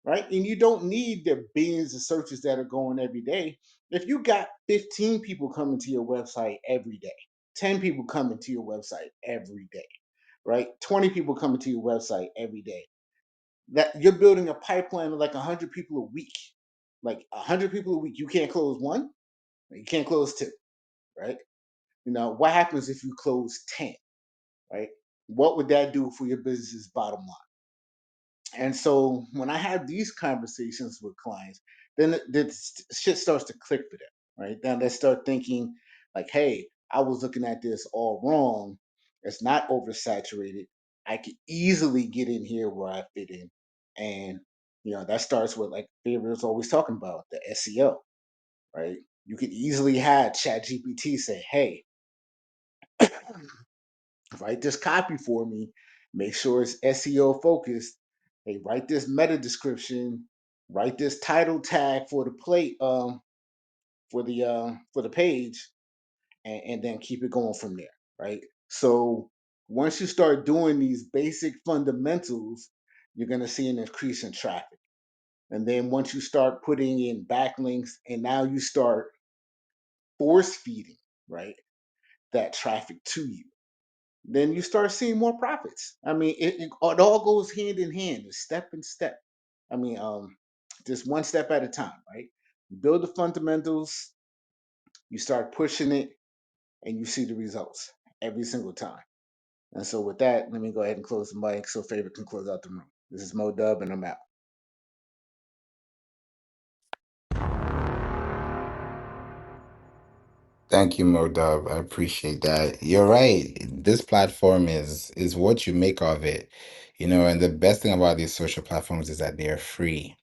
right? And you don't need the billions of searches that are going every day. If you got 15 people coming to your website every day, 10 people coming to your website every day, right? 20 people coming to your website every day. That you're building a pipeline of like 100 people a week. Like 100 people a week, you can't close one, you can't close two, right? What happens if you close 10, right? What would that do for your business's bottom line? And so when I have these conversations with clients, then shit starts to click for them, right? Then they start thinking like, hey, I was looking at this all wrong. It's not oversaturated. I could easily get in here where I fit in. And, that starts with like Favor is always talking about the SEO, right? You could easily have ChatGPT say, hey, write this copy for me. Make sure it's SEO focused. Hey, write this meta description. Write this title tag for the plate for the page, and then keep it going from there. Right. So once you start doing these basic fundamentals, you're gonna see an increase in traffic. And then once you start putting in backlinks, and now you start force feeding, right, that traffic to you, then you start seeing more profits. I mean, it all goes hand in hand, it's step and step. I mean, just one step at a time, right? You build the fundamentals, you start pushing it, and you see the results every single time. And so, with that, let me go ahead and close the mic so Favor can close out the room. This is Mo Dub, and I'm out. Thank you, Modub. I appreciate that. You're right. This platform is what you make of it. And the best thing about these social platforms is that they're free.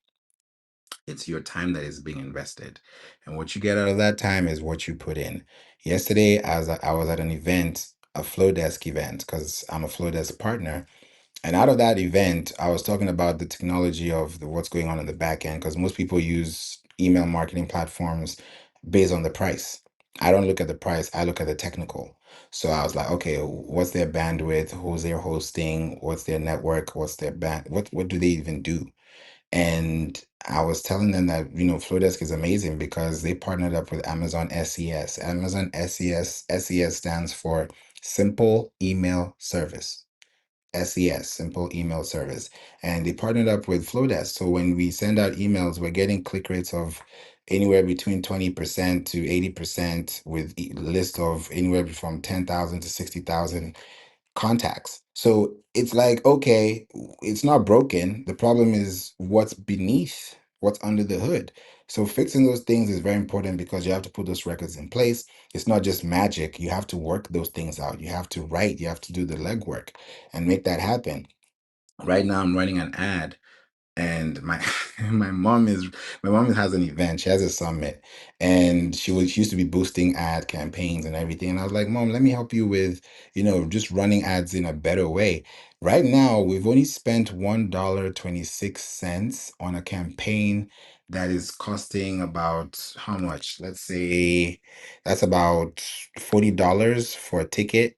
It's your time that is being invested. And what you get out of that time is what you put in. Yesterday, as I was at an event, a Flow Desk event, because I'm a Flow Desk partner. And out of that event, I was talking about the technology of what's going on in the back end, because most people use email marketing platforms based on the price. I don't look at the price, I look at the technical. So I was like, okay, what's their bandwidth? Who's their hosting? What's their network? What's their band? What do they even do? And I was telling them that, Flowdesk is amazing because they partnered up with Amazon SES. Amazon SES stands for Simple Email Service. SES, Simple Email Service. And they partnered up with Flowdesk. So when we send out emails, we're getting click rates of anywhere between 20% to 80% with list of anywhere from 10,000 to 60,000 contacts. So it's like, okay, it's not broken. The problem is what's beneath, what's under the hood. So fixing those things is very important because you have to put those records in place. It's not just magic. You have to work those things out. You have to write, you have to do the legwork and make that happen. Right now, I'm running an ad and my my mom has an event. She has a summit, and she used to be boosting ad campaigns and everything. And I was like, Mom, let me help you with just running ads in a better way. Right now, we've only spent $1.26 on a campaign that is costing about how much? Let's say that's about $40 for a ticket.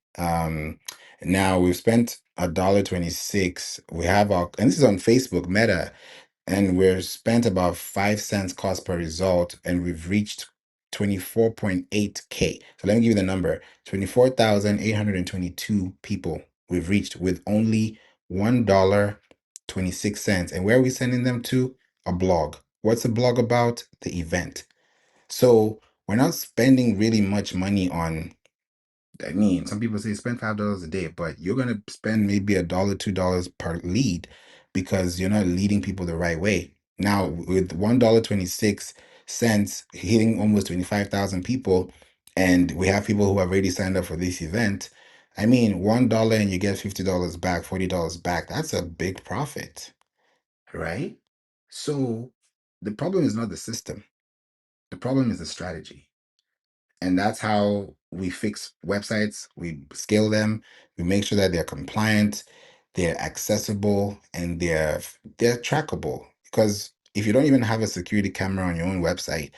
Now we've spent $1.26. We have our, and this is on Facebook Meta, and we're spent about 5 cents cost per result, and we've reached 24.8K. So let me give you the number: 24,822 people we've reached with only $1.26. And where are we sending them to? A blog. What's a blog about? The event. So we're not spending really much money on, I mean, some people say spend $5 a day, but you're gonna spend maybe a dollar, $2 per lead because you're not leading people the right way. Now, with $1.26 hitting almost 25,000 people, and we have people who have already signed up for this event. I mean, $1 and you get $50 back, $40 back. That's a big profit, right? So the problem is not the system. The problem is the strategy. And that's how we fix websites. We scale them. We make sure that they're compliant, they're accessible, and they're trackable. Because if you don't even have a security camera on your own website,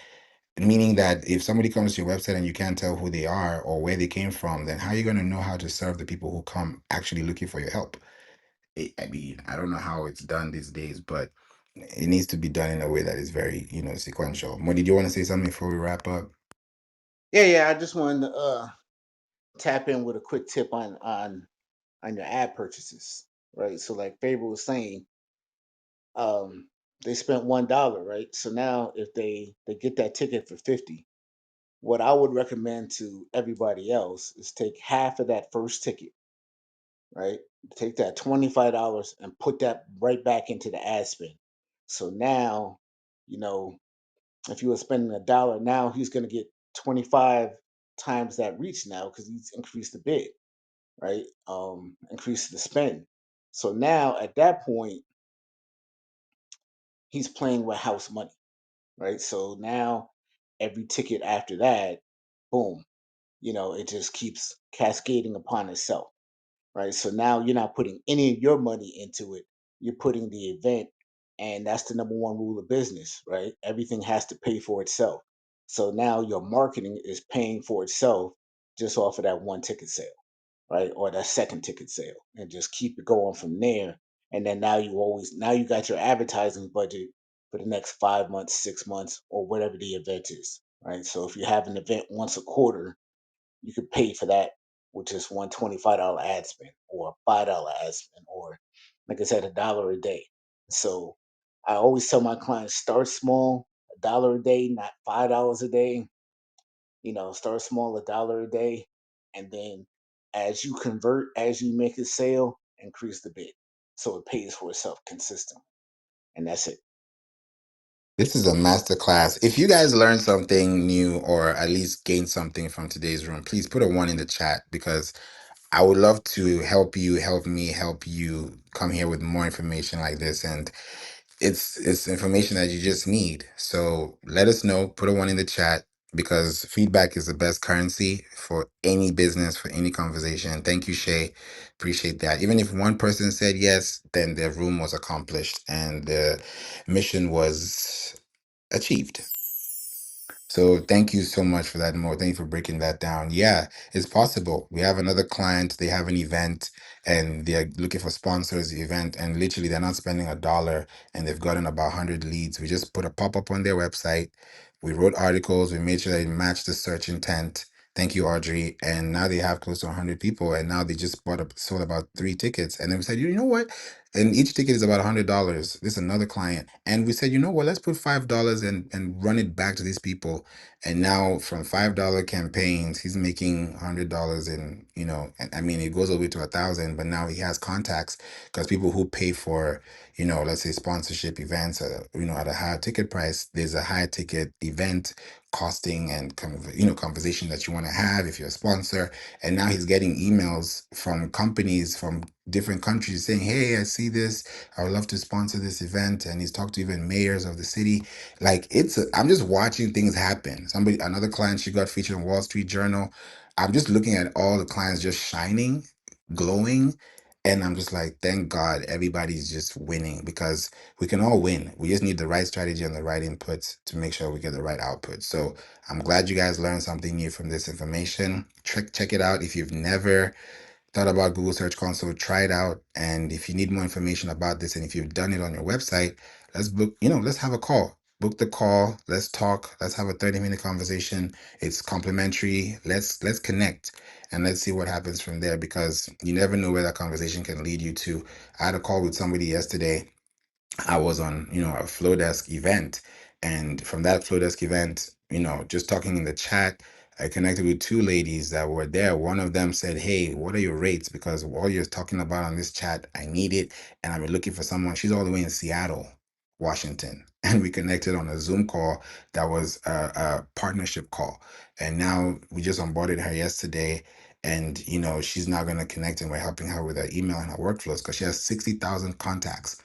meaning that if somebody comes to your website and you can't tell who they are or where they came from, then how are you going to know how to serve the people who come actually looking for your help? I mean, I don't know how it's done these days, but it needs to be done in a way that is very, sequential. What did you want to say something before we wrap up? Yeah, yeah. I just wanted to tap in with a quick tip on your ad purchases, right? So like Favour was saying, um, they spent $1, right? So now if they get that ticket for 50, what I would recommend to everybody else is take half of that first ticket, right? Take that $25 and put that right back into the ad spend. So now, you know, if you were spending $1, now he's going to get 25 times that reach now because he's increased the bid, right? Increased the spend. So now at that point, he's playing with house money, right? So now every ticket after that, boom, it just keeps cascading upon itself, right? So now you're not putting any of your money into it. You're putting the event, and that's the number one rule of business, right? Everything has to pay for itself. So now your marketing is paying for itself just off of that one ticket sale, right? Or that second ticket sale, and just keep it going from there. And then now you got your advertising budget for the next 5 months, 6 months, or whatever the event is, right? So if you have an event once a quarter, you could pay for that with just one $25 ad spend or a $5 ad spend or, like I said, $1 a day. So I always tell my clients, start small, $1 a day, not $5 a day. Start small, $1 a day, and then as you convert, as you make a sale, increase the bid so it pays for itself consistently. And that's it. This is a masterclass. If you guys learned something new or at least gained something from today's room, please put a one in the chat because I would love to help me, help you come here with more information like this. And it's information that you just need. So let us know, put a one in the chat because feedback is the best currency for any business, for any conversation. Thank you, Shay. Appreciate that. Even if one person said yes, then the room was accomplished and the mission was achieved. So thank you so much for that, Mo. Thank you for breaking that down. Yeah, it's possible. We have another client, they have an event and they're looking for sponsors the event and literally they're not spending $1 and they've gotten about 100 leads. We just put a pop-up on their website. We wrote articles, we made sure that it matched the search intent Thank you, Audrey. And now they have close to 100 people. And now they just sold about 3 tickets. And then we said, you know what? And each ticket is about $100. This is another client. And we said, you know what? Let's put $5 and run it back to these people. And now from $5 campaigns, he's making $100. And, and I mean, it goes all the way to 1,000. But now he has contacts because people who pay for, let's say sponsorship events, at a higher ticket price, there's a higher ticket event costing and conversation that you want to have if you're a sponsor. And now he's getting emails from companies from different countries saying, hey, I see this, I would love to sponsor this event. And he's talked to even mayors of the city. Like I'm just watching things happen. Another client, she got featured in Wall Street Journal. I'm just looking at all the clients just shining, glowing. And I'm just like, thank God everybody's just winning, because we can all win. We just need the right strategy and the right inputs to make sure we get the right output. So I'm glad you guys learned something new from this information. Check it out. If you've never thought about Google Search Console, try it out. And if you need more information about this, and if you've done it on your website, let's have a call. Book the call. Let's talk. Let's have a 30-minute conversation. It's complimentary. Let's connect and let's see what happens from there, because you never know where that conversation can lead you to. I had a call with somebody yesterday. I was on, a flow desk event. And from that flow desk event, just talking in the chat, I connected with two ladies that were there. One of them said, hey, what are your rates? Because all you're talking about on this chat, I need it. And I've been looking for someone. She's all the way in Seattle, Washington. And we connected on a Zoom call that was a partnership call. And now we just onboarded her yesterday. And, she's now going to connect, and we're helping her with her email and her workflows because she has 60,000 contacts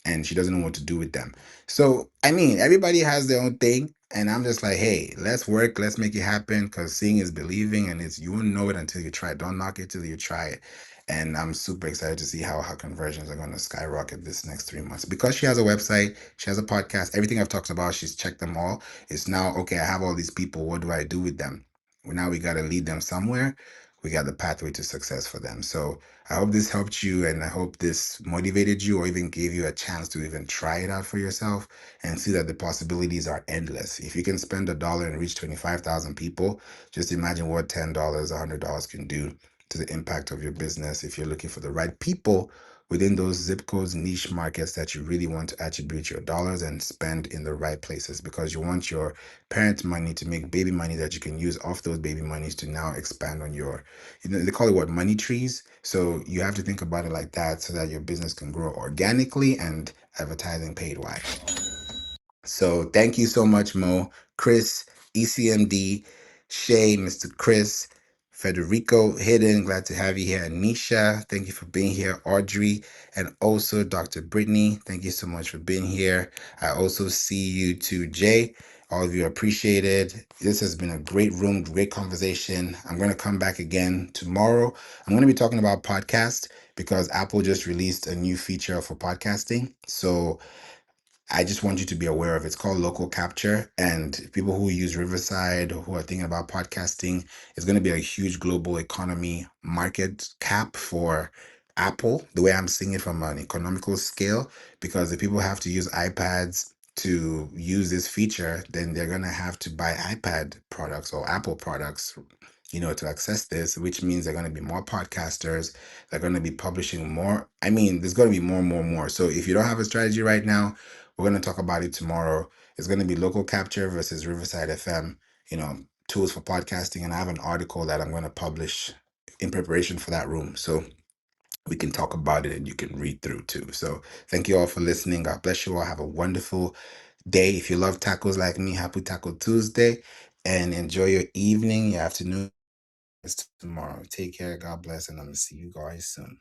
and she doesn't know what to do with them. So, I mean, everybody has their own thing. And I'm just like, hey, let's work, let's make it happen, because seeing is believing, and you won't know it until you try it. Don't knock it till you try it. And I'm super excited to see how her conversions are going to skyrocket this next 3 months. Because she has a website, she has a podcast, everything I've talked about, she's checked them all. It's now, okay, I have all these people. What do I do with them? Well, now we got to lead them somewhere. We got the pathway to success for them. So I hope this helped you, and I hope this motivated you or even gave you a chance to even try it out for yourself and see that the possibilities are endless. If you can spend $1 and reach 25,000 people, just imagine what $10, $100 can do to the impact of your business if you're looking for the right people within those zip codes, niche markets that you really want to attribute your dollars and spend in the right places, because you want your parent money to make baby money that you can use off those baby monies to now expand on your, they call it what, money trees. So you have to think about it like that so that your business can grow organically and advertising paid wise. So thank you so much, Mo, Chris, ECMD, Shay, Mr. Chris, Federico Hidden. Glad to have you here. Anisha, thank you for being here. Audrey, and also Dr. Brittany, thank you so much for being here. I also see you too, Jay. All of you are appreciated. This has been a great room, great conversation. I'm going to come back again tomorrow. I'm going to be talking about podcasts because Apple just released a new feature for podcasting. So I just want you to be aware of it. It's called local capture. And people who use Riverside or who are thinking about podcasting, it's going to be a huge global economy market cap for Apple, the way I'm seeing it from an economical scale, because if people have to use iPads to use this feature, then they're going to have to buy iPad products or Apple products, to access this, which means they're going to be more podcasters. They're going to be publishing more. I mean, there's going to be more, more, more. So if you don't have a strategy right now, we're going to talk about it tomorrow. It's going to be local capture versus Riverside FM, tools for podcasting. And I have an article that I'm going to publish in preparation for that room. So we can talk about it and you can read through too. So thank you all for listening. God bless you all. Have a wonderful day. If you love tacos like me, happy Taco Tuesday, and enjoy your evening, your afternoon. Tomorrow. Take care. God bless. And I'm going to see you guys soon.